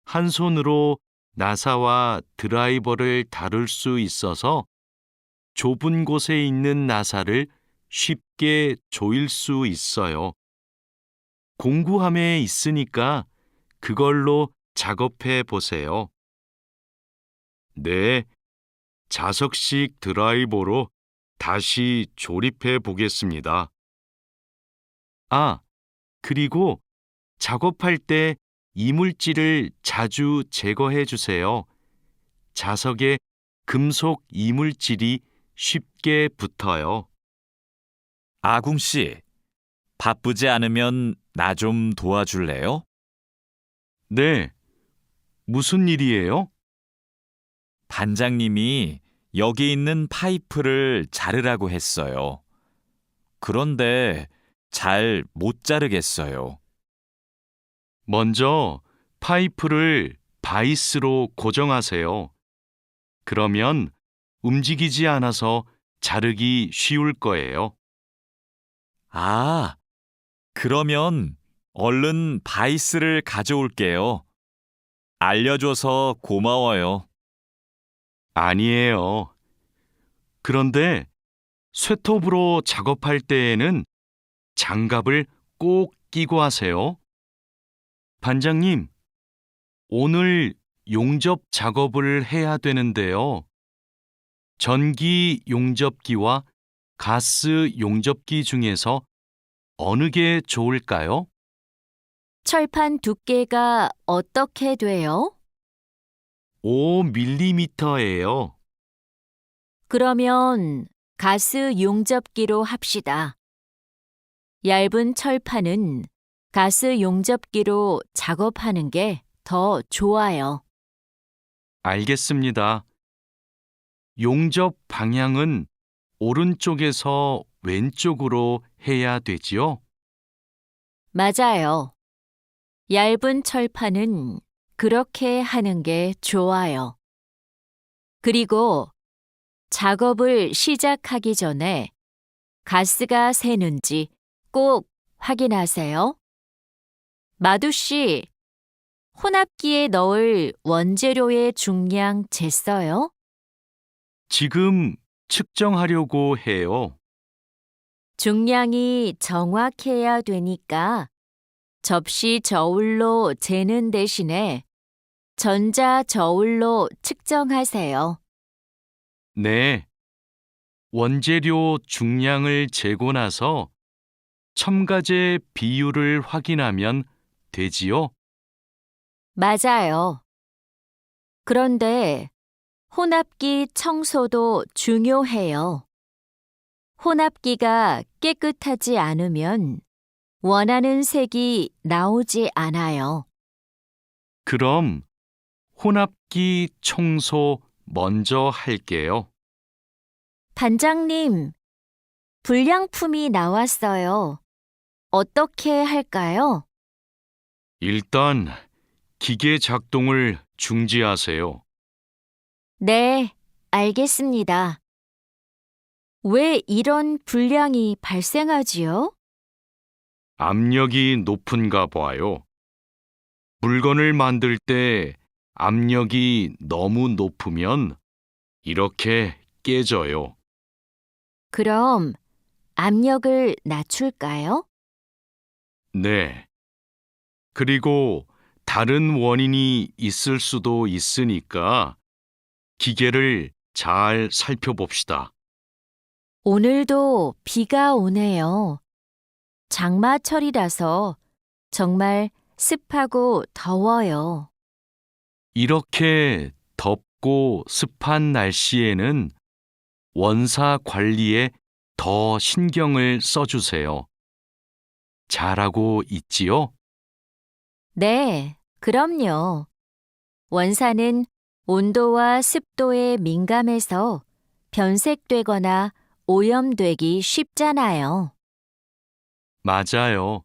한 손으로 나사와 드라이버를 다룰 수 있어서 좁은 곳에 있는 나사를 쉽게 조일 수 있어요. 공구함에 있으니까 그걸로 작업해 보세요. 네, 자석식 드라이버로 다시 조립해 보겠습니다. 아, 그리고 작업할 때 이물질을 자주 제거해 주세요. 자석에 금속 이물질이 쉽게 붙어요. 아궁 씨, 바쁘지 않으면 나 좀 도와줄래요? 네, 무슨 일이에요? 반장님이 여기 있는 파이프를 자르라고 했어요. 그런데 잘 못 자르겠어요. 먼저 파이프를 바이스로 고정하세요. 그러면 움직이지 않아서 자르기 쉬울 거예요. 아, 그러면 얼른 바이스를 가져올게요. 알려줘서 고마워요. 아니에요. 그런데 쇠톱으로 작업할 때에는 장갑을 꼭 끼고 하세요. 반장님, 오늘 용접 작업을 해야 되는데요. 전기 용접기와 가스 용접기 중에서 어느 게 좋을까요? 철판 두께가 어떻게 돼요? 5mm예요. 그러면 가스 용접기로 합시다. 얇은 철판은 가스 용접기로 작업하는 게 더 좋아요. 알겠습니다. 용접 방향은 오른쪽에서 왼쪽으로 해야 되지요? 맞아요. 얇은 철판은 그렇게 하는 게 좋아요. 그리고 작업을 시작하기 전에 가스가 새는지 꼭 확인하세요. 마두 씨, 혼합기에 넣을 원재료의 중량 쟀어요? 지금 측정하려고 해요. 중량이 정확해야 되니까 접시 저울로 재는 대신에 전자 저울로 측정하세요. 네. 원재료 중량을 재고 나서 첨가제 비율을 확인하면 되지요? 맞아요. 그런데 혼합기 청소도 중요해요. 혼합기가 깨끗하지 않으면 원하는 색이 나오지 않아요. 그럼 혼합기 청소 먼저 할게요. 반장님, 불량품이 나왔어요. 어떻게 할까요? 일단 기계 작동을 중지하세요. 네, 알겠습니다. 왜 이런 불량이 발생하지요? 압력이 높은가 봐요. 물건을 만들 때 압력이 너무 높으면 이렇게 깨져요. 그럼 압력을 낮출까요? 네. 그리고 다른 원인이 있을 수도 있으니까 기계를 잘 살펴봅시다. 오늘도 비가 오네요. 장마철이라서 정말 습하고 더워요. 이렇게 덥고 습한 날씨에는 원사 관리에 더 신경을 써주세요. 잘하고 있지요? 네, 그럼요. 원사는 온도와 습도에 민감해서 변색되거나 오염되기 쉽잖아요. 맞아요.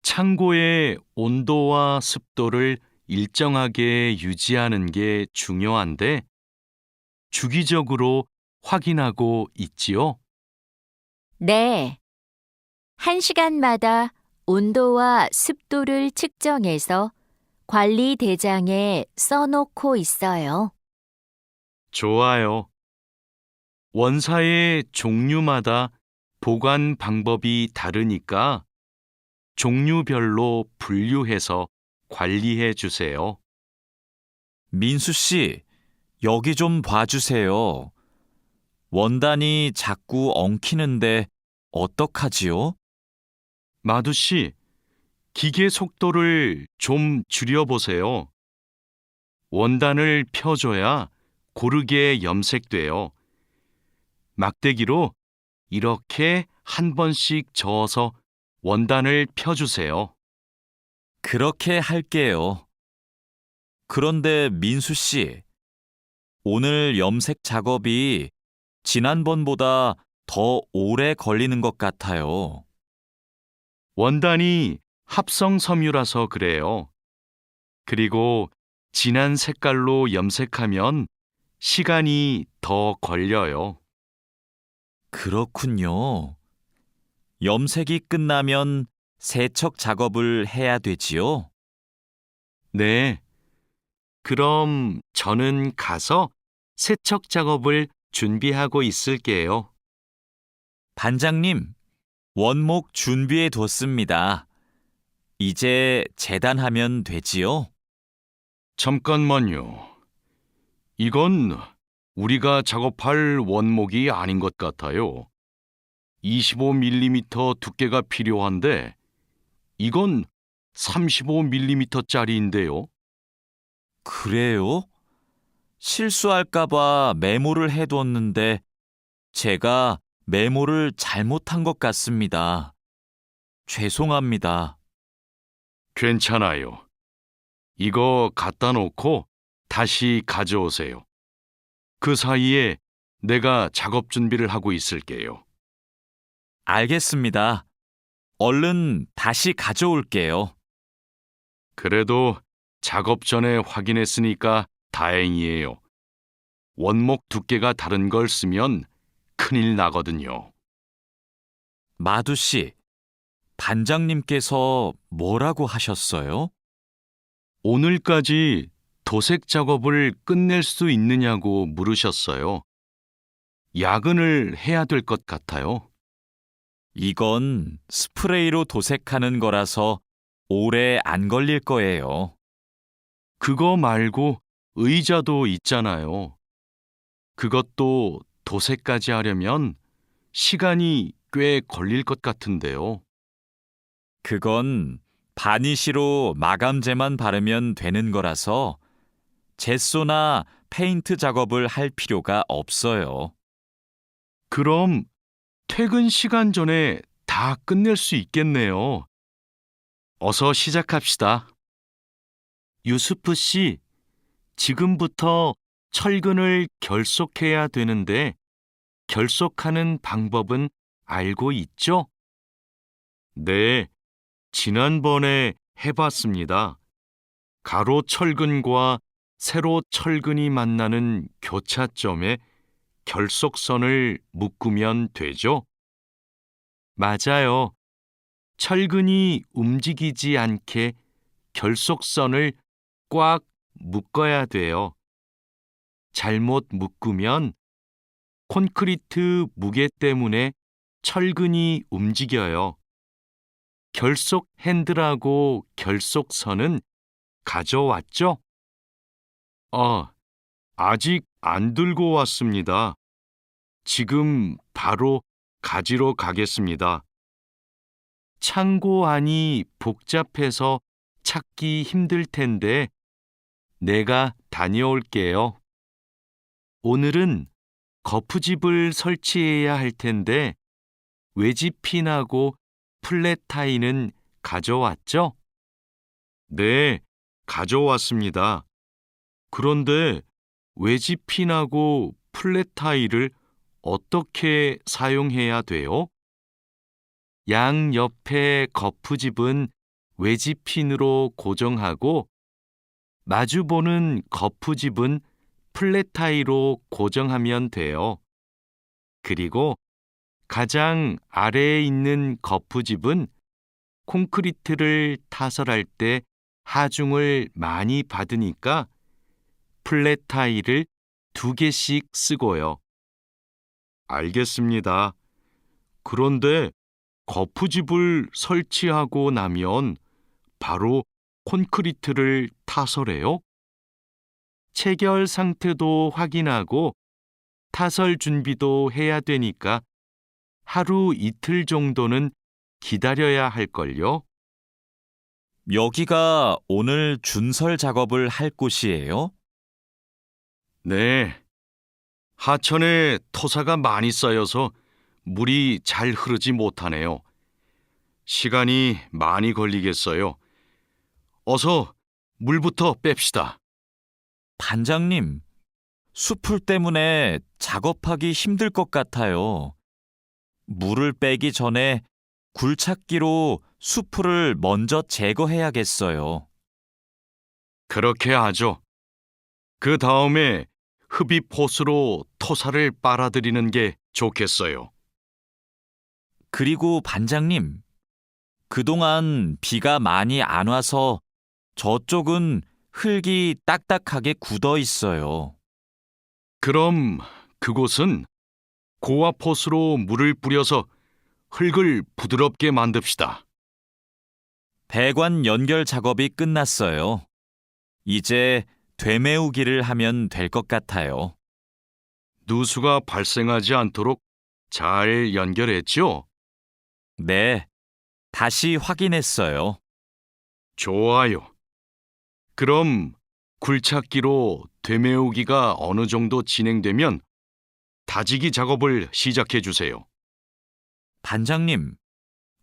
창고의 온도와 습도를 일정하게 유지하는 게 중요한데 주기적으로 확인하고 있지요? 네, 1시간마다 온도와 습도를 측정해서 관리 대장에 써놓고 있어요. 좋아요. 원사의 종류마다 보관 방법이 다르니까 종류별로 분류해서 관리해 주세요. 민수 씨, 여기 좀 봐주세요. 원단이 자꾸 엉키는데 어떡하지요? 마두 씨, 기계 속도를 좀 줄여보세요. 원단을 펴줘야 고르게 염색돼요. 막대기로 이렇게 한 번씩 저어서 원단을 펴주세요. 그렇게 할게요. 그런데 민수 씨, 오늘 염색 작업이 지난번보다 더 오래 걸리는 것 같아요. 원단이 합성 섬유라서 그래요. 그리고 진한 색깔로 염색하면 시간이 더 걸려요. 그렇군요. 염색이 끝나면 세척 작업을 해야 되지요? 네. 그럼 저는 가서 세척 작업을 준비하고 있을게요. 반장님, 원목 준비해 뒀습니다. 이제 재단하면 되지요? 잠깐만요. 이건 우리가 작업할 원목이 아닌 것 같아요. 25mm 두께가 필요한데 이건 35mm짜리인데요. 그래요? 실수할까봐 메모를 해뒀는데 제가 메모를 잘못한 것 같습니다. 죄송합니다. 괜찮아요. 이거 갖다 놓고 다시 가져오세요. 그 사이에 내가 작업 준비를 하고 있을게요. 알겠습니다. 얼른 다시 가져올게요. 그래도 작업 전에 확인했으니까 다행이에요. 원목 두께가 다른 걸 쓰면 큰일 나거든요. 마두 씨, 반장님께서 뭐라고 하셨어요? 오늘까지 도색 작업을 끝낼 수 있느냐고 물으셨어요. 야근을 해야 될 것 같아요. 이건 스프레이로 도색하는 거라서 오래 안 걸릴 거예요. 그거 말고 의자도 있잖아요. 그것도 도색까지 하려면 시간이 꽤 걸릴 것 같은데요. 그건 바니쉬로 마감제만 바르면 되는 거라서 젯소나 페인트 작업을 할 필요가 없어요. 그럼 퇴근 시간 전에 다 끝낼 수 있겠네요. 어서 시작합시다. 유수프 씨, 지금부터 철근을 결속해야 되는데 결속하는 방법은 알고 있죠? 네, 지난번에 해봤습니다. 가로 철근과 세로 철근이 만나는 교차점에 결속선을 묶으면 되죠? 맞아요. 철근이 움직이지 않게 결속선을 꽉 묶어야 돼요. 잘못 묶으면 콘크리트 무게 때문에 철근이 움직여요. 결속 핸들하고 결속선은 가져왔죠? 아직 안 들고 왔습니다. 지금 바로 가지러 가겠습니다. 창고 안이 복잡해서 찾기 힘들 텐데 내가 다녀올게요. 오늘은 거푸집을 설치해야 할 텐데 외지핀하고 플랫타이는 가져왔죠? 네, 가져왔습니다. 그런데 외지핀하고 플랫타이를 어떻게 사용해야 돼요? 양 옆에 거푸집은 외지핀으로 고정하고 마주보는 거푸집은 플랫타이로 고정하면 돼요. 그리고 가장 아래에 있는 거푸집은 콘크리트를 타설할 때 하중을 많이 받으니까 플랫타이를 2개씩 쓰고요. 알겠습니다. 그런데 거푸집을 설치하고 나면 바로 콘크리트를 타설해요? 체결 상태도 확인하고 타설 준비도 해야 되니까 하루 이틀 정도는 기다려야 할걸요? 여기가 오늘 준설 작업을 할 곳이에요? 네. 하천에 토사가 많이 쌓여서 물이 잘 흐르지 못하네요. 시간이 많이 걸리겠어요. 어서 물부터 뺍시다. 반장님, 숲풀 때문에 작업하기 힘들 것 같아요. 물을 빼기 전에 굴착기로 숲풀을 먼저 제거해야겠어요. 그렇게 하죠. 그 다음에 흡입 호스로 토사를 빨아들이는 게 좋겠어요. 그리고 반장님, 그동안 비가 많이 안 와서 저쪽은 흙이 딱딱하게 굳어 있어요. 그럼 그곳은 고압 호스로 물을 뿌려서 흙을 부드럽게 만듭시다. 배관 연결 작업이 끝났어요. 이제 되메우기를 하면 될 것 같아요. 누수가 발생하지 않도록 잘 연결했죠? 네, 다시 확인했어요. 좋아요. 그럼 굴착기로 되메우기가 어느 정도 진행되면 다지기 작업을 시작해 주세요. 반장님,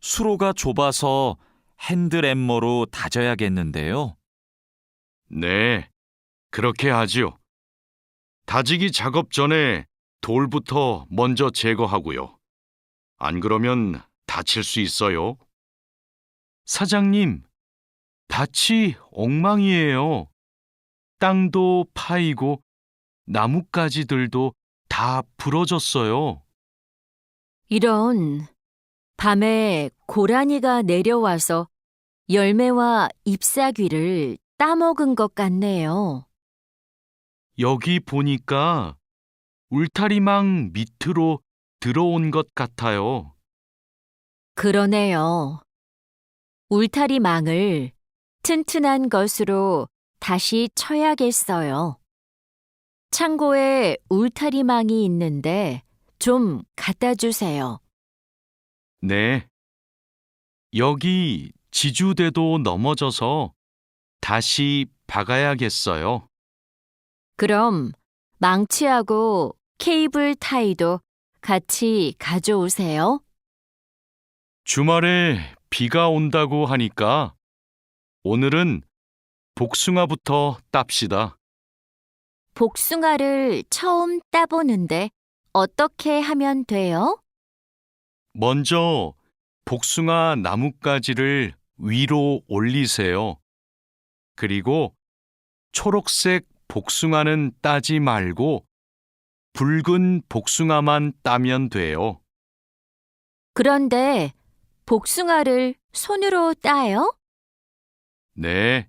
수로가 좁아서 핸드램머로 다져야겠는데요. 네, 그렇게 하지요. 다지기 작업 전에 돌부터 먼저 제거하고요. 안 그러면 다칠 수 있어요. 사장님, 밭이 엉망이에요. 땅도 파이고 나뭇가지들도 다 부러졌어요. 이런, 밤에 고라니가 내려와서 열매와 잎사귀를 따먹은 것 같네요. 여기 보니까 울타리망 밑으로 들어온 것 같아요. 그러네요. 울타리망을 튼튼한 것으로 다시 쳐야겠어요. 창고에 울타리망이 있는데 좀 갖다 주세요. 네. 여기 지주대도 넘어져서 다시 박아야겠어요. 그럼 망치하고 케이블 타이도 같이 가져오세요. 주말에 비가 온다고 하니까 오늘은 복숭아부터 땁시다. 복숭아를 처음 따보는데 어떻게 하면 돼요? 먼저 복숭아 나뭇가지를 위로 올리세요. 그리고 초록색 복숭아는 따지 말고 붉은 복숭아만 따면 돼요. 그런데 복숭아를 손으로 따요? 네.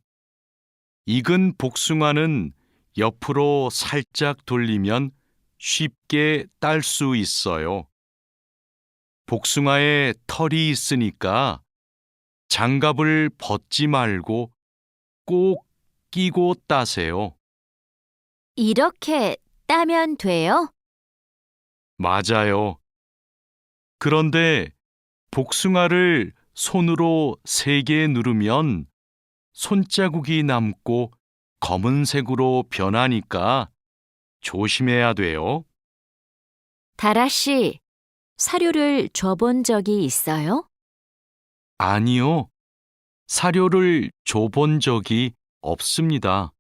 익은 복숭아는 옆으로 살짝 돌리면 쉽게 딸 수 있어요. 복숭아에 털이 있으니까 장갑을 벗지 말고 꼭 끼고 따세요. 이렇게 따면 돼요? 맞아요. 그런데 복숭아를 손으로 세게 누르면 손자국이 남고 검은색으로 변하니까 조심해야 돼요. 다라 씨, 사료를 줘본 적이 있어요? 아니요. 사료를 줘본 적이 없습니다.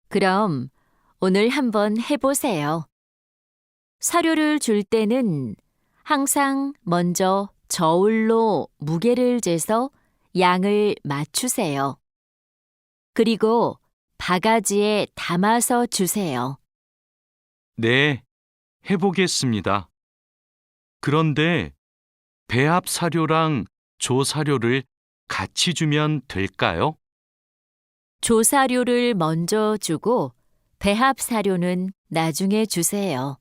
그럼 오늘 한번 해보세요. 사료를 줄 때는 항상 먼저 저울로 무게를 재서 양을 맞추세요. 그리고 바가지에 담아서 주세요. 네, 해보겠습니다. 그런데 배합 사료랑 조사료를 같이 주면 될까요? 조사료를 먼저 주고 배합 사료는 나중에 주세요.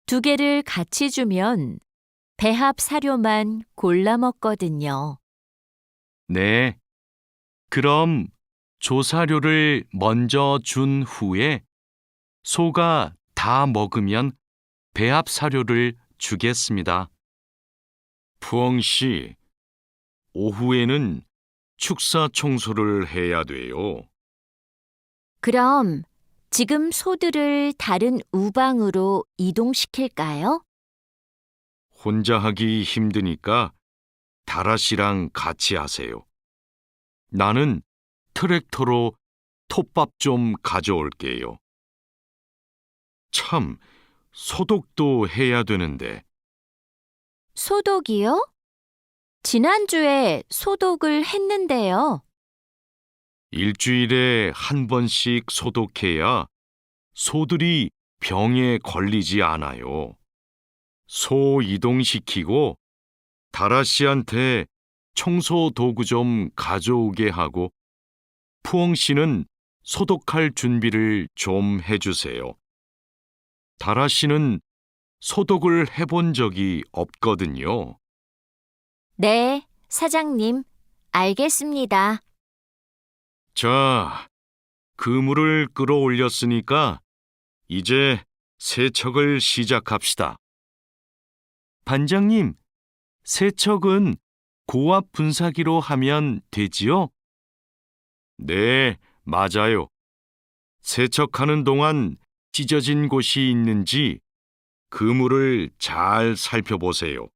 두 개를 같이 주면 배합 사료만 골라 먹거든요. 네. 그럼 조사료를 먼저 준 후에 소가 다 먹으면 배합 사료를 주겠습니다. 푸엉 씨, 오후에는 축사 청소를 해야 돼요. 그럼 지금 소들을 다른 우방으로 이동시킬까요? 혼자 하기 힘드니까 다라 씨랑 같이 하세요. 나는 트랙터로 톱밥 좀 가져올게요. 참, 소독도 해야 되는데. 소독이요? 지난주에 소독을 했는데요. 일주일에 한 번씩 소독해야 소들이 병에 걸리지 않아요. 소 이동시키고 다라 씨한테 청소 도구 좀 가져오게 하고 푸엉 씨는 소독할 준비를 좀 해주세요. 다라 씨는 소독을 해본 적이 없거든요. 네, 사장님, 알겠습니다. 자, 그물을 끌어올렸으니까 이제 세척을 시작합시다. 반장님, 세척은 고압 분사기로 하면 되지요? 네, 맞아요. 세척하는 동안 찢어진 곳이 있는지 그물을 잘 살펴보세요.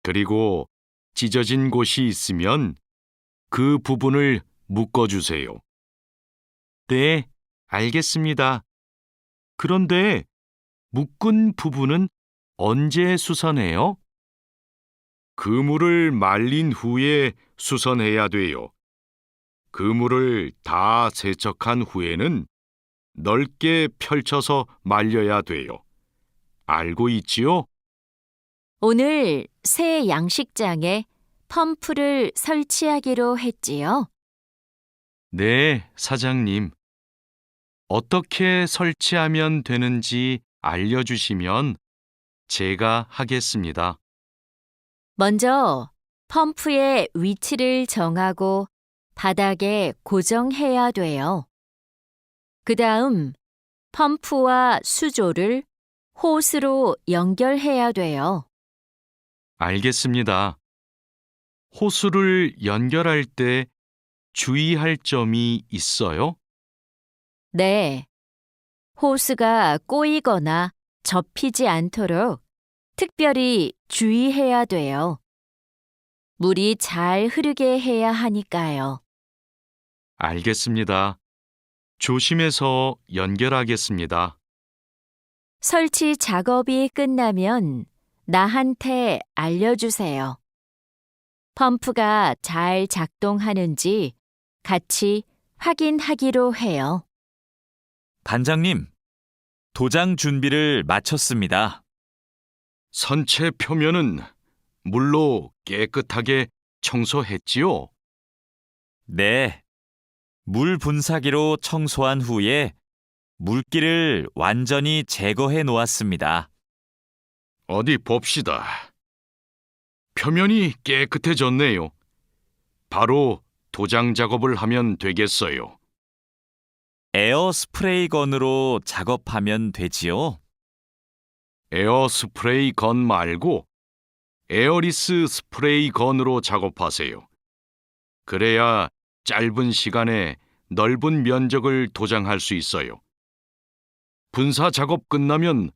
그리고 찢어진 곳이 있으면 그 부분을 묶어주세요. 네, 알겠습니다. 그런데 묶은 부분은 언제 수선해요? 그물을 말린 후에 수선해야 돼요. 그물을 다 세척한 후에는 넓게 펼쳐서 말려야 돼요. 알고 있지요? 오늘 새 양식장에 펌프를 설치하기로 했지요. 네, 사장님. 어떻게 설치하면 되는지 알려주시면 제가 하겠습니다. 먼저 펌프의 위치를 정하고 바닥에 고정해야 돼요. 그 다음 펌프와 수조를 호스로 연결해야 돼요. 알겠습니다. 호수를 연결할 때 주의할 점이 있어요? 네. 호스가 꼬이거나 접히지 않도록 특별히 주의해야 돼요. 물이 잘 흐르게 해야 하니까요. 알겠습니다. 조심해서 연결하겠습니다. 설치 작업이 끝나면 나한테 알려주세요. 펌프가 잘 작동하는지 같이 확인하기로 해요. 반장님, 도장 준비를 마쳤습니다. 선체 표면은 물로 깨끗하게 청소했지요? 네. 물 분사기로 청소한 후에 물기를 완전히 제거해 놓았습니다. 어디 봅시다. 표면이 깨끗해졌네요. 바로 도장 작업을 하면 되겠어요. 에어 스프레이 건으로 작업하면 되지요? 에어 스프레이 건 말고 에어리스 스프레이 건으로 작업하세요. 그래야 짧은 시간에 넓은 면적을 도장할 수 있어요. 분사 작업 끝나면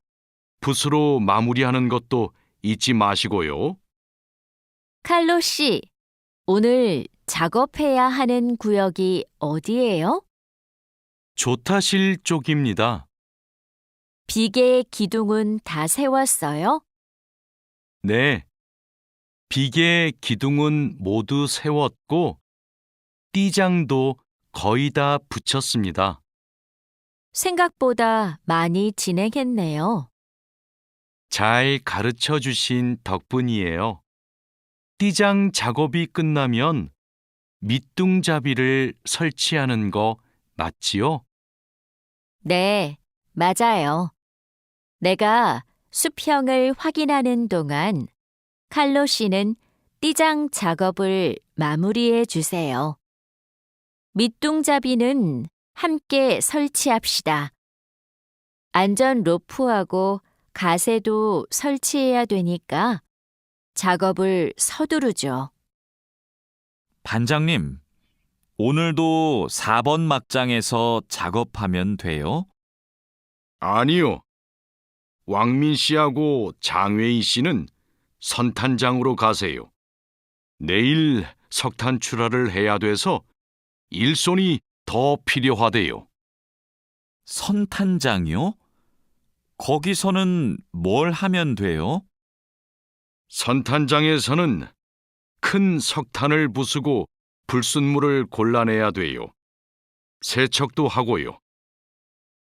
붓으로 마무리하는 것도 잊지 마시고요. 칼로 씨, 오늘 작업해야 하는 구역이 어디예요? 조타실 쪽입니다. 비계 기둥은 다 세웠어요? 네. 비계 기둥은 모두 세웠고 띠장도 거의 다 붙였습니다. 생각보다 많이 진행했네요. 잘 가르쳐 주신 덕분이에요. 띠장 작업이 끝나면 밑둥잡이를 설치하는 거 맞지요? 네, 맞아요. 내가 수평을 확인하는 동안 칼로 씨는 띠장 작업을 마무리해 주세요. 밑둥잡이는 함께 설치합시다. 안전 로프하고 가세도 설치해야 되니까 작업을 서두르죠. 반장님, 오늘도 4번 막장에서 작업하면 돼요? 아니요. 왕민 씨하고 장외희 씨는 선탄장으로 가세요. 내일 석탄 출하를 해야 돼서 일손이 더 필요하대요. 선탄장이요? 거기서는 뭘 하면 돼요? 선탄장에서는 큰 석탄을 부수고 불순물을 골라내야 돼요. 세척도 하고요.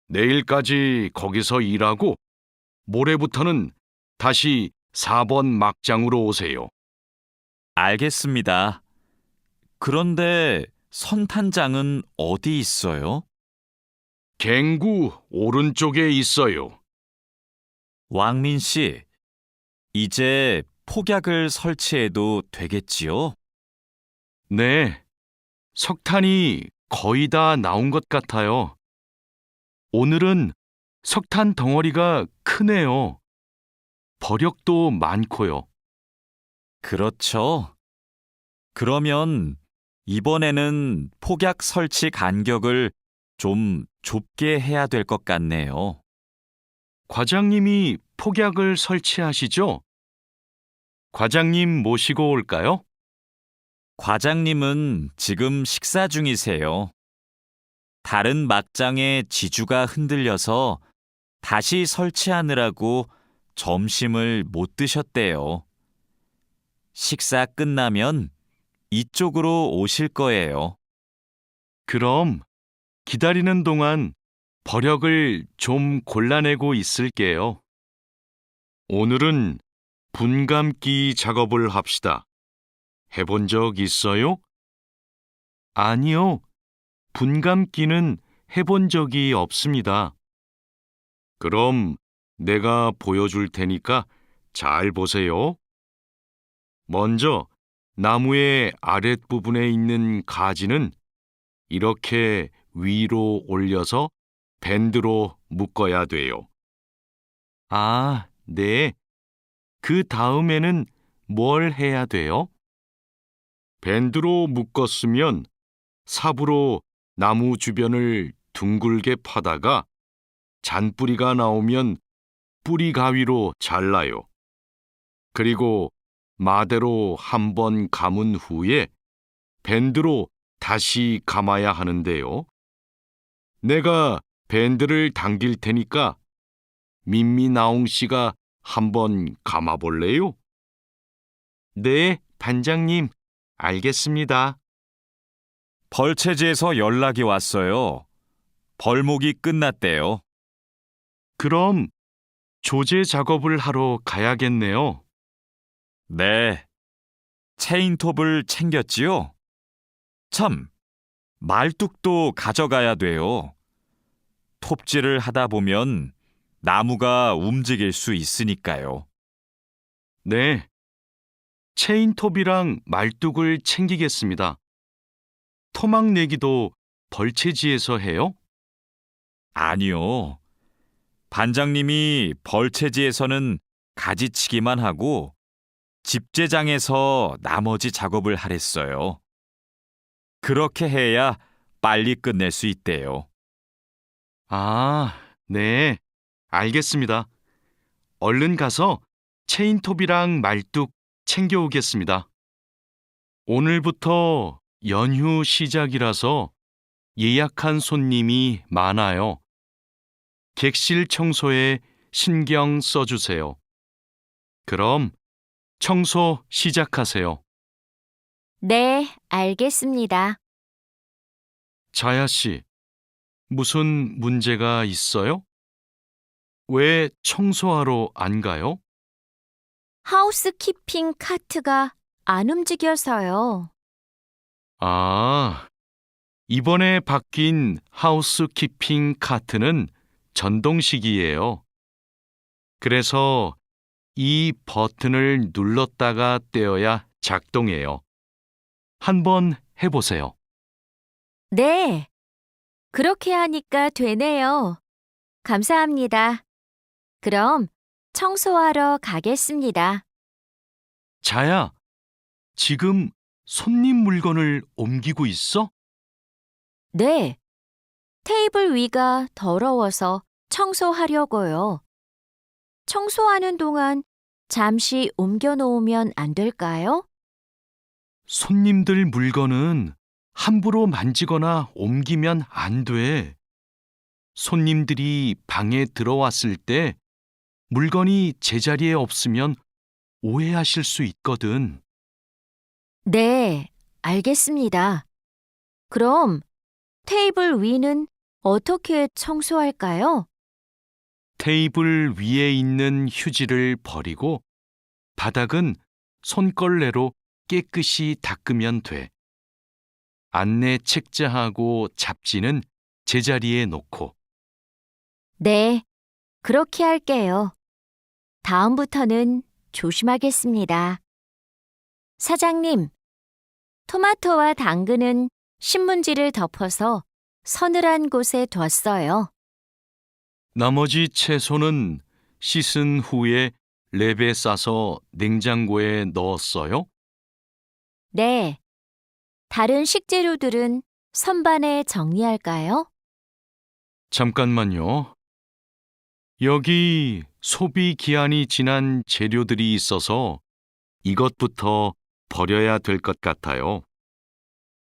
내일까지 거기서 일하고 모레부터는 다시 4번 막장으로 오세요. 알겠습니다. 그런데 선탄장은 어디 있어요? 갱구 오른쪽에 있어요. 왕민 씨, 이제 폭약을 설치해도 되겠지요? 네, 석탄이 거의 다 나온 것 같아요. 오늘은 석탄 덩어리가 크네요. 버력도 많고요. 그렇죠. 그러면 이번에는 폭약 설치 간격을 좀 좁게 해야 될 것 같네요. 과장님이 폭약을 설치하시죠? 과장님 모시고 올까요? 과장님은 지금 식사 중이세요. 다른 막장의 지주가 흔들려서 다시 설치하느라고 점심을 못 드셨대요. 식사 끝나면 이쪽으로 오실 거예요. 그럼 기다리는 동안 버력을 좀 골라내고 있을게요. 오늘은 분감기 작업을 합시다. 해본 적 있어요? 아니요. 분감기는 해본 적이 없습니다. 그럼 내가 보여줄 테니까 잘 보세요. 먼저 나무의 아랫부분에 있는 가지는 이렇게 위로 올려서 밴드로 묶어야 돼요. 아, 네. 그 다음에는 뭘 해야 돼요? 밴드로 묶었으면 삽으로 나무 주변을 둥글게 파다가 잔뿌리가 나오면 뿌리 가위로 잘라요. 그리고 마대로 한 번 감은 후에 밴드로 다시 감아야 하는데요. 내가 밴드를 당길 테니까 민미나옹 씨가 한번 감아볼래요? 네, 반장님, 알겠습니다. 벌채지에서 연락이 왔어요. 벌목이 끝났대요. 그럼 조제 작업을 하러 가야겠네요. 네. 체인톱을 챙겼지요? 참, 말뚝도 가져가야 돼요. 톱질을 하다 보면 나무가 움직일 수 있으니까요. 네. 체인톱이랑 말뚝을 챙기겠습니다. 토막 내기도 벌채지에서 해요? 아니요. 반장님이 벌채지에서는 가지치기만 하고 집제장에서 나머지 작업을 하랬어요. 그렇게 해야 빨리 끝낼 수 있대요. 아, 네. 알겠습니다. 얼른 가서 체인톱이랑 말뚝 챙겨오겠습니다. 오늘부터 연휴 시작이라서 예약한 손님이 많아요. 객실 청소에 신경 써주세요. 그럼 청소 시작하세요. 네, 알겠습니다. 자야 씨, 무슨 문제가 있어요? 왜 청소하러 안 가요? 하우스키핑 카트가 안 움직여서요. 아, 이번에 바뀐 하우스키핑 카트는 전동식이에요. 그래서 이 버튼을 눌렀다가 떼어야 작동해요. 한번 해보세요. 네, 그렇게 하니까 되네요. 감사합니다. 그럼 청소하러 가겠습니다. 자야, 지금 손님 물건을 옮기고 있어? 네, 테이블 위가 더러워서 청소하려고요. 청소하는 동안 잠시 옮겨 놓으면 안 될까요? 손님들 물건은 함부로 만지거나 옮기면 안 돼. 손님들이 방에 들어왔을 때 물건이 제자리에 없으면 오해하실 수 있거든. 네, 알겠습니다. 그럼 테이블 위는 어떻게 청소할까요? 테이블 위에 있는 휴지를 버리고 바닥은 손걸레로 깨끗이 닦으면 돼. 안내 책자하고 잡지는 제자리에 놓고. 네, 그렇게 할게요. 다음부터는 조심하겠습니다. 사장님, 토마토와 당근은 신문지를 덮어서 서늘한 곳에 뒀어요. 나머지 채소는 씻은 후에 랩에 싸서 냉장고에 넣었어요? 네, 다른 식재료들은 선반에 정리할까요? 잠깐만요. 여기 소비 기한이 지난 재료들이 있어서 이것부터 버려야 될 것 같아요.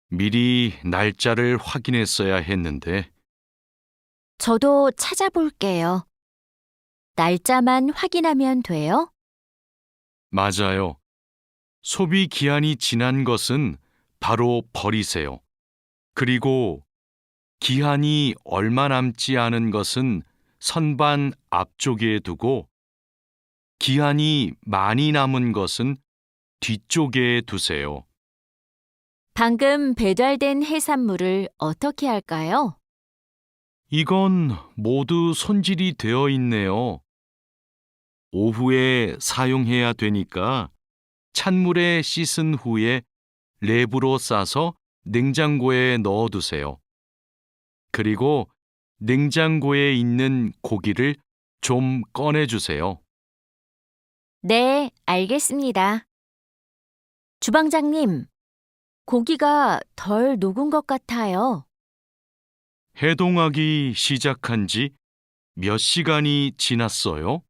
미리 날짜를 확인했어야 했는데. 저도 찾아볼게요. 날짜만 확인하면 돼요? 맞아요. 소비 기한이 지난 것은 바로 버리세요. 그리고 기한이 얼마 남지 않은 것은 선반 앞쪽에 두고 기한이 많이 남은 것은 뒤쪽에 두세요. 방금 배달된 해산물을 어떻게 할까요? 이건 모두 손질이 되어 있네요. 오후에 사용해야 되니까 찬물에 씻은 후에 랩으로 싸서 냉장고에 넣어두세요. 그리고 냉장고에 있는 고기를 좀 꺼내주세요. 네, 알겠습니다. 주방장님, 고기가 덜 녹은 것 같아요. 해동하기 시작한 지 몇 시간이 지났어요?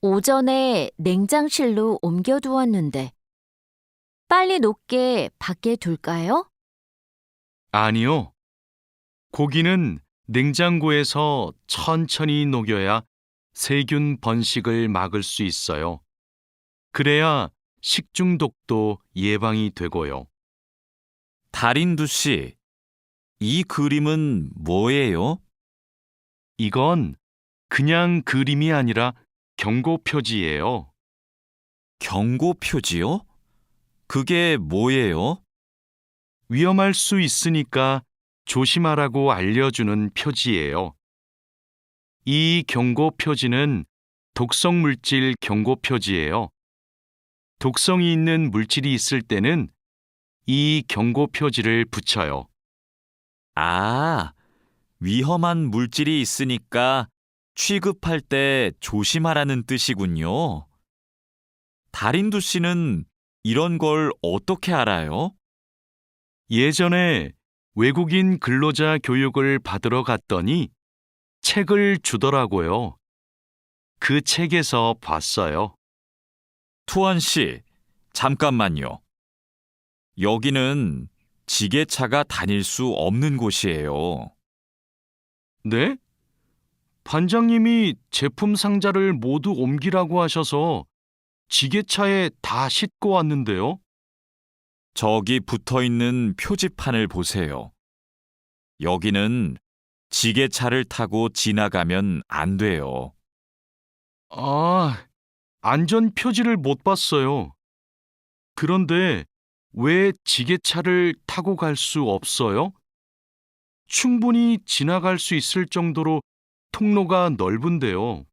오전에 냉장실로 옮겨두었는데, 빨리 녹게 밖에 둘까요? 아니요. 고기는 냉장고에서 천천히 녹여야 세균 번식을 막을 수 있어요. 그래야 식중독도 예방이 되고요. 달인두 씨, 이 그림은 뭐예요? 이건 그냥 그림이 아니라 경고 표지예요. 경고 표지요? 그게 뭐예요? 위험할 수 있으니까 조심하라고 알려주는 표지예요. 이 경고 표지는 독성 물질 경고 표지예요. 독성이 있는 물질이 있을 때는 이 경고 표지를 붙여요. 아, 위험한 물질이 있으니까 취급할 때 조심하라는 뜻이군요. 다린두 씨는 이런 걸 어떻게 알아요? 예전에 외국인 근로자 교육을 받으러 갔더니 책을 주더라고요. 그 책에서 봤어요. 투원 씨, 잠깐만요. 여기는 지게차가 다닐 수 없는 곳이에요. 네? 반장님이 제품 상자를 모두 옮기라고 하셔서 지게차에 다 싣고 왔는데요. 저기 붙어 있는 표지판을 보세요. 여기는 지게차를 타고 지나가면 안 돼요. 아, 안전 표지를 못 봤어요. 그런데 왜 지게차를 타고 갈 수 없어요? 충분히 지나갈 수 있을 정도로 통로가 넓은데요.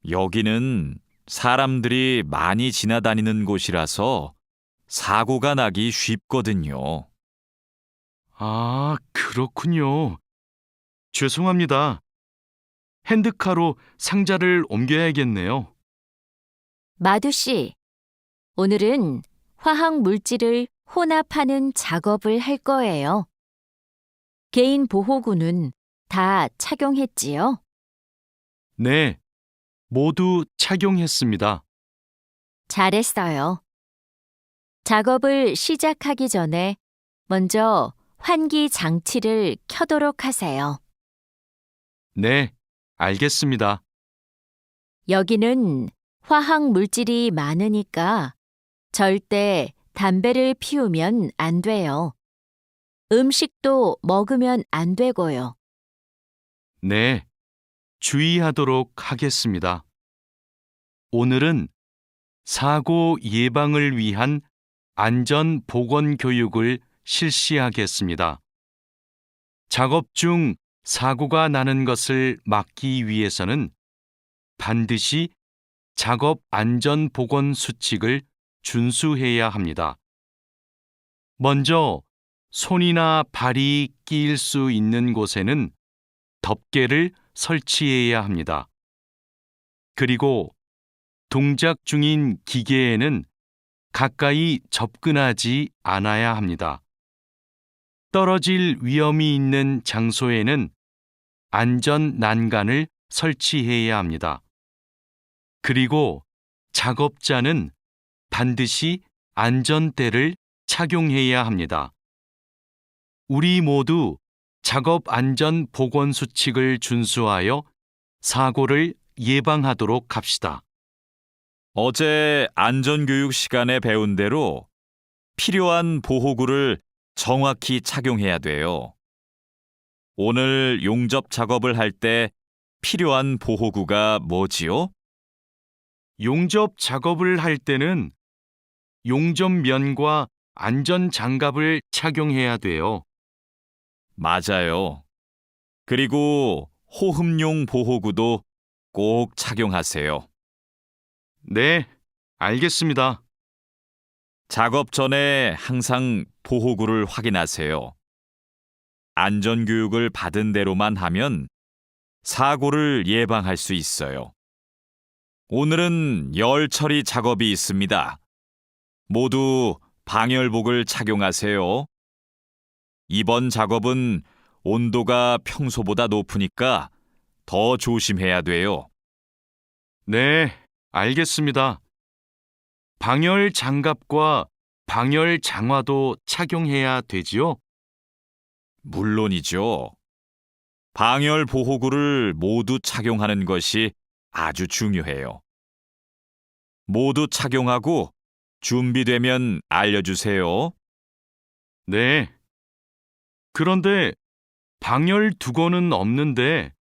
여기는 사람들이 많이 지나다니는 곳이라서 사고가 나기 쉽거든요. 아, 그렇군요. 죄송합니다. 핸드카로 상자를 옮겨야겠네요. 마두 씨, 오늘은 화학 물질을 혼합하는 작업을 할 거예요. 개인 보호구는 다 착용했지요? 네, 모두 착용했습니다. 잘했어요. 작업을 시작하기 전에 먼저 환기 장치를 켜도록 하세요. 네, 알겠습니다. 여기는 화학 물질이 많으니까 절대 담배를 피우면 안 돼요. 음식도 먹으면 안 되고요. 네, 주의하도록 하겠습니다. 오늘은 사고 예방을 위한 안전 보건 교육을 실시하겠습니다. 작업 중 사고가 나는 것을 막기 위해서는 반드시 작업 안전 보건 수칙을 준수해야 합니다. 먼저 손이나 발이 끼일 수 있는 곳에는 덮개를 설치해야 합니다. 그리고 동작 중인 기계에는 가까이 접근하지 않아야 합니다. 떨어질 위험이 있는 장소에는 안전 난간을 설치해야 합니다. 그리고 작업자는 반드시 안전대를 착용해야 합니다. 우리 모두 작업 안전 보건 수칙을 준수하여 사고를 예방하도록 합시다. 어제 안전교육 시간에 배운 대로 필요한 보호구를 정확히 착용해야 돼요. 오늘 용접 작업을 할 때 필요한 보호구가 뭐지요? 용접 작업을 할 때는 용접면과 안전 장갑을 착용해야 돼요. 맞아요. 그리고 호흡용 보호구도 꼭 착용하세요. 네, 알겠습니다. 작업 전에 항상 보호구를 확인하세요. 안전교육을 받은 대로만 하면 사고를 예방할 수 있어요. 오늘은 열 처리 작업이 있습니다. 모두 방열복을 착용하세요. 이번 작업은 온도가 평소보다 높으니까 더 조심해야 돼요. 네, 알겠습니다. 방열 장갑과 방열 장화도 착용해야 되지요? 물론이죠. 방열 보호구를 모두 착용하는 것이 아주 중요해요. 모두 착용하고 준비되면 알려주세요. 네. 그런데 방열 두건은 없는데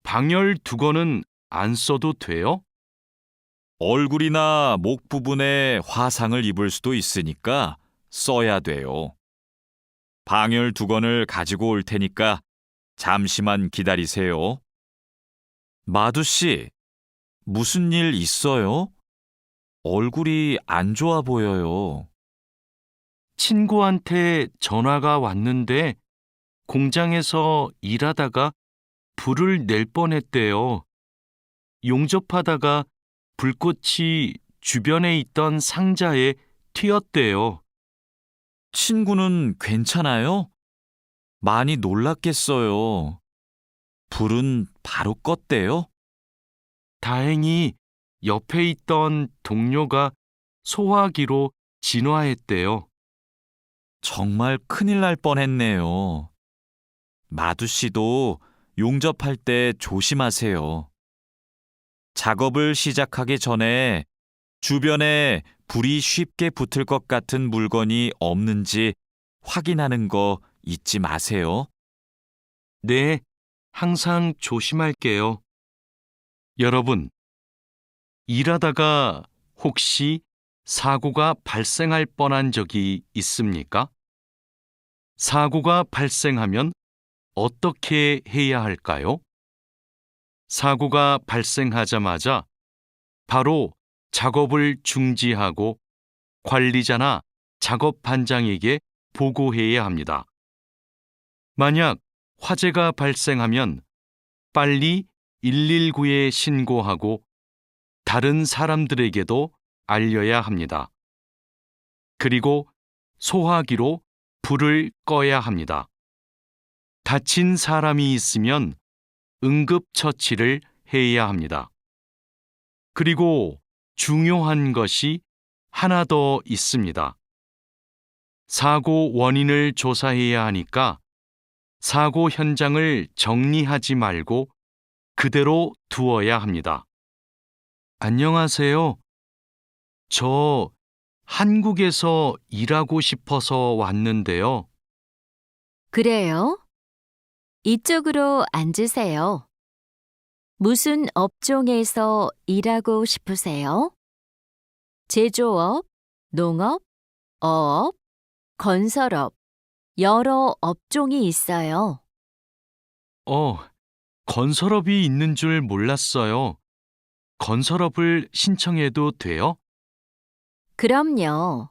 방열 두건은 안 써도 돼요? 얼굴이나 목 부분에 화상을 입을 수도 있으니까 써야 돼요. 방열 두건을 가지고 올 테니까 잠시만 기다리세요. 마두 씨, 무슨 일 있어요? 얼굴이 안 좋아 보여요. 친구한테 전화가 왔는데 공장에서 일하다가 불을 낼 뻔했대요. 용접하다가 불꽃이 주변에 있던 상자에 튀었대요. 친구는 괜찮아요? 많이 놀랐겠어요. 불은 바로 껐대요? 다행히 옆에 있던 동료가 소화기로 진화했대요. 정말 큰일 날 뻔했네요. 마두 씨도 용접할 때 조심하세요. 작업을 시작하기 전에 주변에 불이 쉽게 붙을 것 같은 물건이 없는지 확인하는 거 잊지 마세요. 네, 항상 조심할게요. 여러분, 일하다가 혹시 사고가 발생할 뻔한 적이 있습니까? 사고가 발생하면 어떻게 해야 할까요? 사고가 발생하자마자 바로 작업을 중지하고 관리자나 작업 반장에게 보고해야 합니다. 만약 화재가 발생하면 빨리 119에 신고하고 다른 사람들에게도 알려야 합니다. 그리고 소화기로 불을 꺼야 합니다. 다친 사람이 있으면 응급처치를 해야 합니다. 그리고 중요한 것이 하나 더 있습니다. 사고 원인을 조사해야 하니까 사고 현장을 정리하지 말고 그대로 두어야 합니다. 안녕하세요. 저 한국에서 일하고 싶어서 왔는데요. 그래요? 이쪽으로 앉으세요. 무슨 업종에서 일하고 싶으세요? 제조업, 농업, 어업, 건설업, 여러 업종이 있어요. 건설업이 있는 줄 몰랐어요. 건설업을 신청해도 돼요? 그럼요.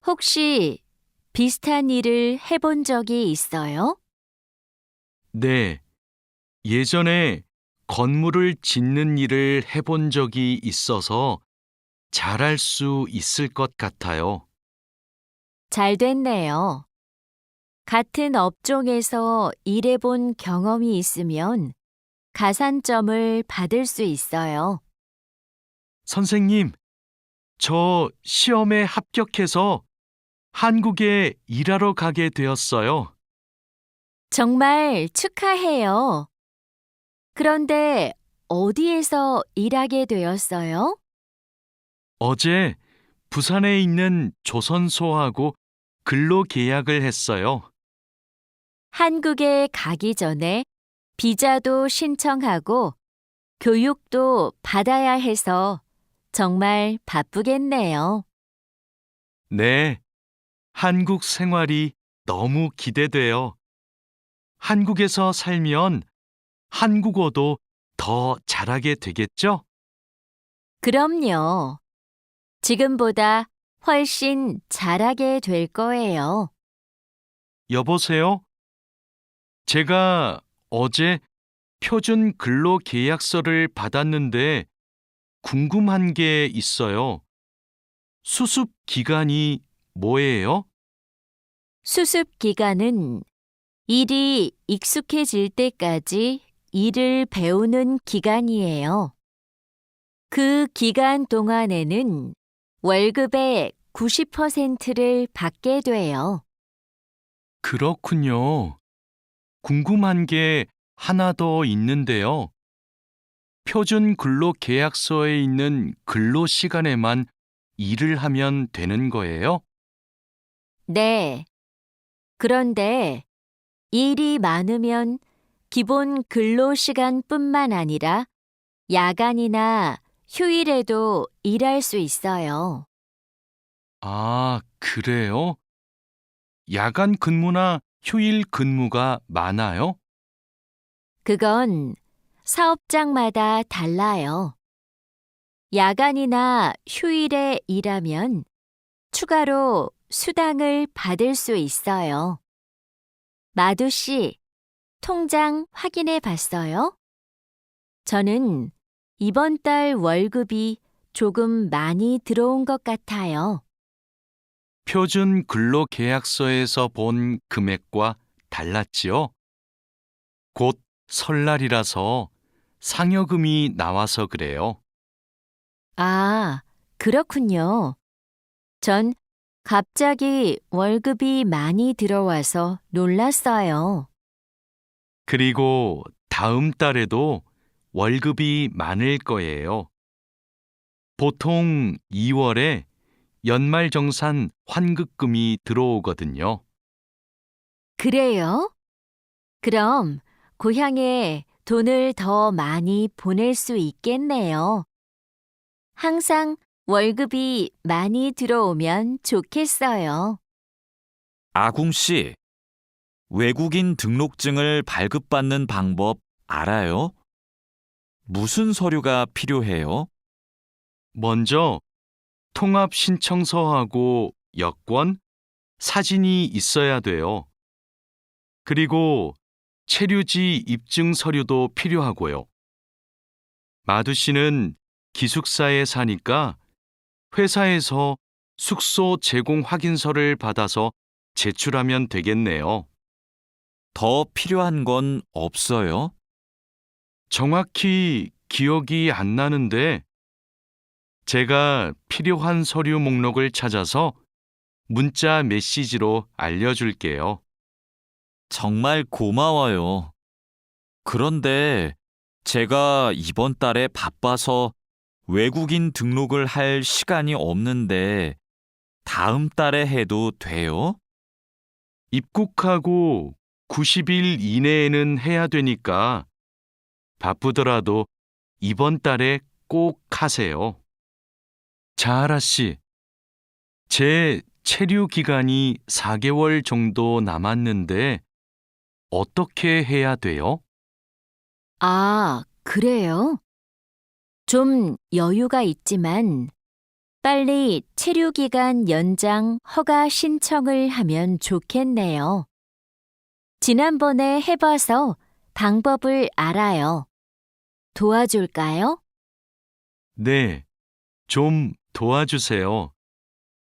혹시 비슷한 일을 해본 적이 있어요? 네. 예전에 건물을 짓는 일을 해본 적이 있어서 잘할 수 있을 것 같아요. 잘 됐네요. 같은 업종에서 일해본 경험이 있으면 가산점을 받을 수 있어요. 선생님, 저 시험에 합격해서 한국에 일하러 가게 되었어요. 정말 축하해요. 그런데 어디에서 일하게 되었어요? 어제 부산에 있는 조선소하고 근로 계약을 했어요. 한국에 가기 전에 비자도 신청하고 교육도 받아야 해서 정말 바쁘겠네요. 네, 한국 생활이 너무 기대돼요. 한국에서 살면 한국어도 더 잘하게 되겠죠? 그럼요. 지금보다 훨씬 잘하게 될 거예요. 여보세요? 제가 어제 표준 근로 계약서를 받았는데 궁금한 게 있어요. 수습 기간이 뭐예요? 수습 기간은 일이 익숙해질 때까지 일을 배우는 기간이에요. 그 기간 동안에는 월급의 90%를 받게 돼요. 그렇군요. 궁금한 게 하나 더 있는데요. 표준 근로 계약서에 있는 근로 시간에만 일을 하면 되는 거예요? 네. 그런데 일이 많으면 기본 근로 시간뿐만 아니라 야간이나 휴일에도 일할 수 있어요. 아, 그래요? 야간 근무나 휴일 근무가 많아요? 그건 사업장마다 달라요. 야간이나 휴일에 일하면 추가로 수당을 받을 수 있어요. 마두 씨, 통장 확인해 봤어요? 저는 이번 달 월급이 조금 많이 들어온 것 같아요. 표준 근로계약서에서 본 금액과 달랐지요? 곧 설날이라서 상여금이 나와서 그래요. 아, 그렇군요. 전 갑자기 월급이 많이 들어와서 놀랐어요. 그리고 다음 달에도 월급이 많을 거예요. 보통 2월에 연말정산 환급금이 들어오거든요. 그래요? 그럼 고향에 돈을 더 많이 보낼 수 있겠네요. 항상 월급이 많이 들어오면 좋겠어요. 아궁 씨, 외국인 등록증을 발급받는 방법 알아요? 무슨 서류가 필요해요? 먼저 통합신청서하고 여권, 사진이 있어야 돼요. 그리고 체류지 입증 서류도 필요하고요. 마두 씨는 기숙사에 사니까 회사에서 숙소 제공 확인서를 받아서 제출하면 되겠네요. 더 필요한 건 없어요? 정확히 기억이 안 나는데 제가 필요한 서류 목록을 찾아서 문자 메시지로 알려줄게요. 정말 고마워요. 그런데 제가 이번 달에 바빠서 외국인 등록을 할 시간이 없는데 다음 달에 해도 돼요? 입국하고 90일 이내에는 해야 되니까 바쁘더라도 이번 달에 꼭 하세요. 자하라 씨, 제 체류 기간이 4개월 정도 남았는데 어떻게 해야 돼요? 아, 그래요? 좀 여유가 있지만 빨리 체류기간 연장 허가 신청을 하면 좋겠네요. 지난번에 해봐서 방법을 알아요. 도와줄까요? 네, 좀 도와주세요.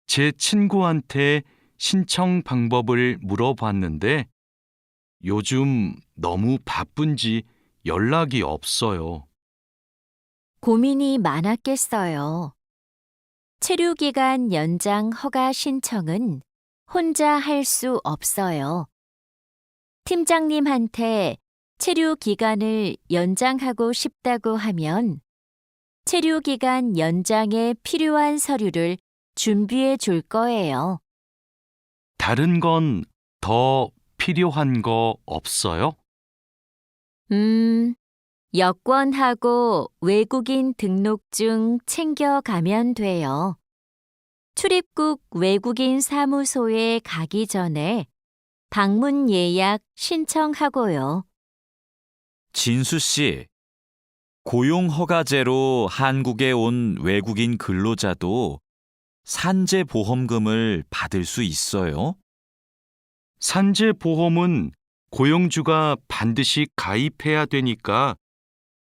제 친구한테 신청 방법을 물어봤는데 요즘 너무 바쁜지 연락이 없어요. 고민이 많았겠어요. 체류기간 연장 허가 신청은 혼자 할 수 없어요. 팀장님한테 체류기간을 연장하고 싶다고 하면 체류기간 연장에 필요한 서류를 준비해 줄 거예요. 다른 건 더 필요한 거 없어요? 여권하고 외국인 등록증 챙겨가면 돼요. 출입국 외국인 사무소에 가기 전에 방문 예약 신청하고요. 진수 씨, 고용허가제로 한국에 온 외국인 근로자도 산재보험금을 받을 수 있어요? 산재보험은 고용주가 반드시 가입해야 되니까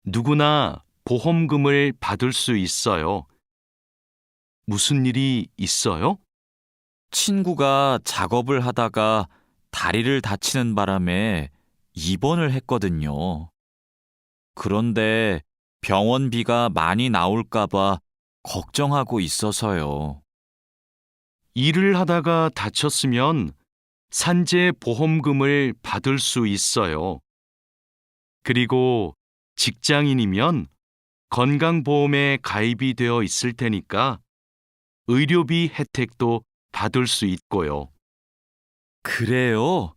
누구나 보험금을 받을 수 있어요. 무슨 일이 있어요? 친구가 작업을 하다가 다리를 다치는 바람에 입원을 했거든요. 그런데 병원비가 많이 나올까봐 걱정하고 있어서요. 일을 하다가 다쳤으면 산재보험금을 받을 수 있어요. 그리고 직장인이면 건강보험에 가입이 되어 있을 테니까 의료비 혜택도 받을 수 있고요. 그래요?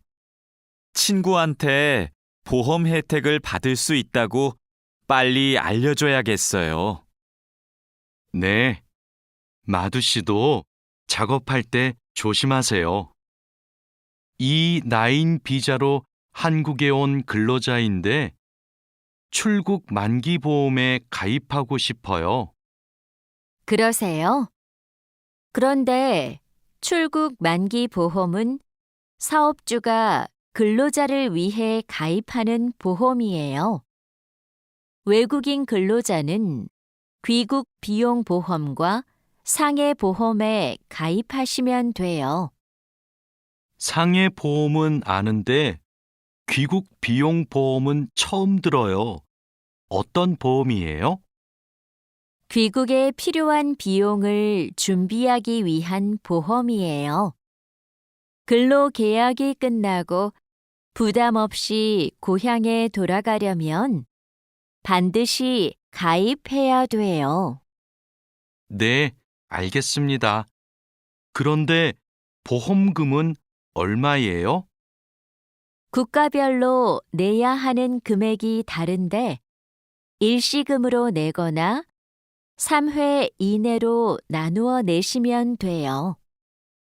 친구한테 보험 혜택을 받을 수 있다고 빨리 알려줘야겠어요. 네, 마두 씨도 작업할 때 조심하세요. E9 비자로 한국에 온 근로자인데 출국 만기 보험에 가입하고 싶어요. 그러세요? 그런데 출국 만기 보험은 사업주가 근로자를 위해 가입하는 보험이에요. 외국인 근로자는 귀국 비용 보험과 상해 보험에 가입하시면 돼요. 상해 보험은 아는데 귀국 비용 보험은 처음 들어요. 어떤 보험이에요? 귀국에 필요한 비용을 준비하기 위한 보험이에요. 근로 계약이 끝나고 부담 없이 고향에 돌아가려면 반드시 가입해야 돼요. 네, 알겠습니다. 그런데 보험금은 얼마예요? 국가별로 내야 하는 금액이 다른데 일시금으로 내거나 3회 이내로 나누어 내시면 돼요.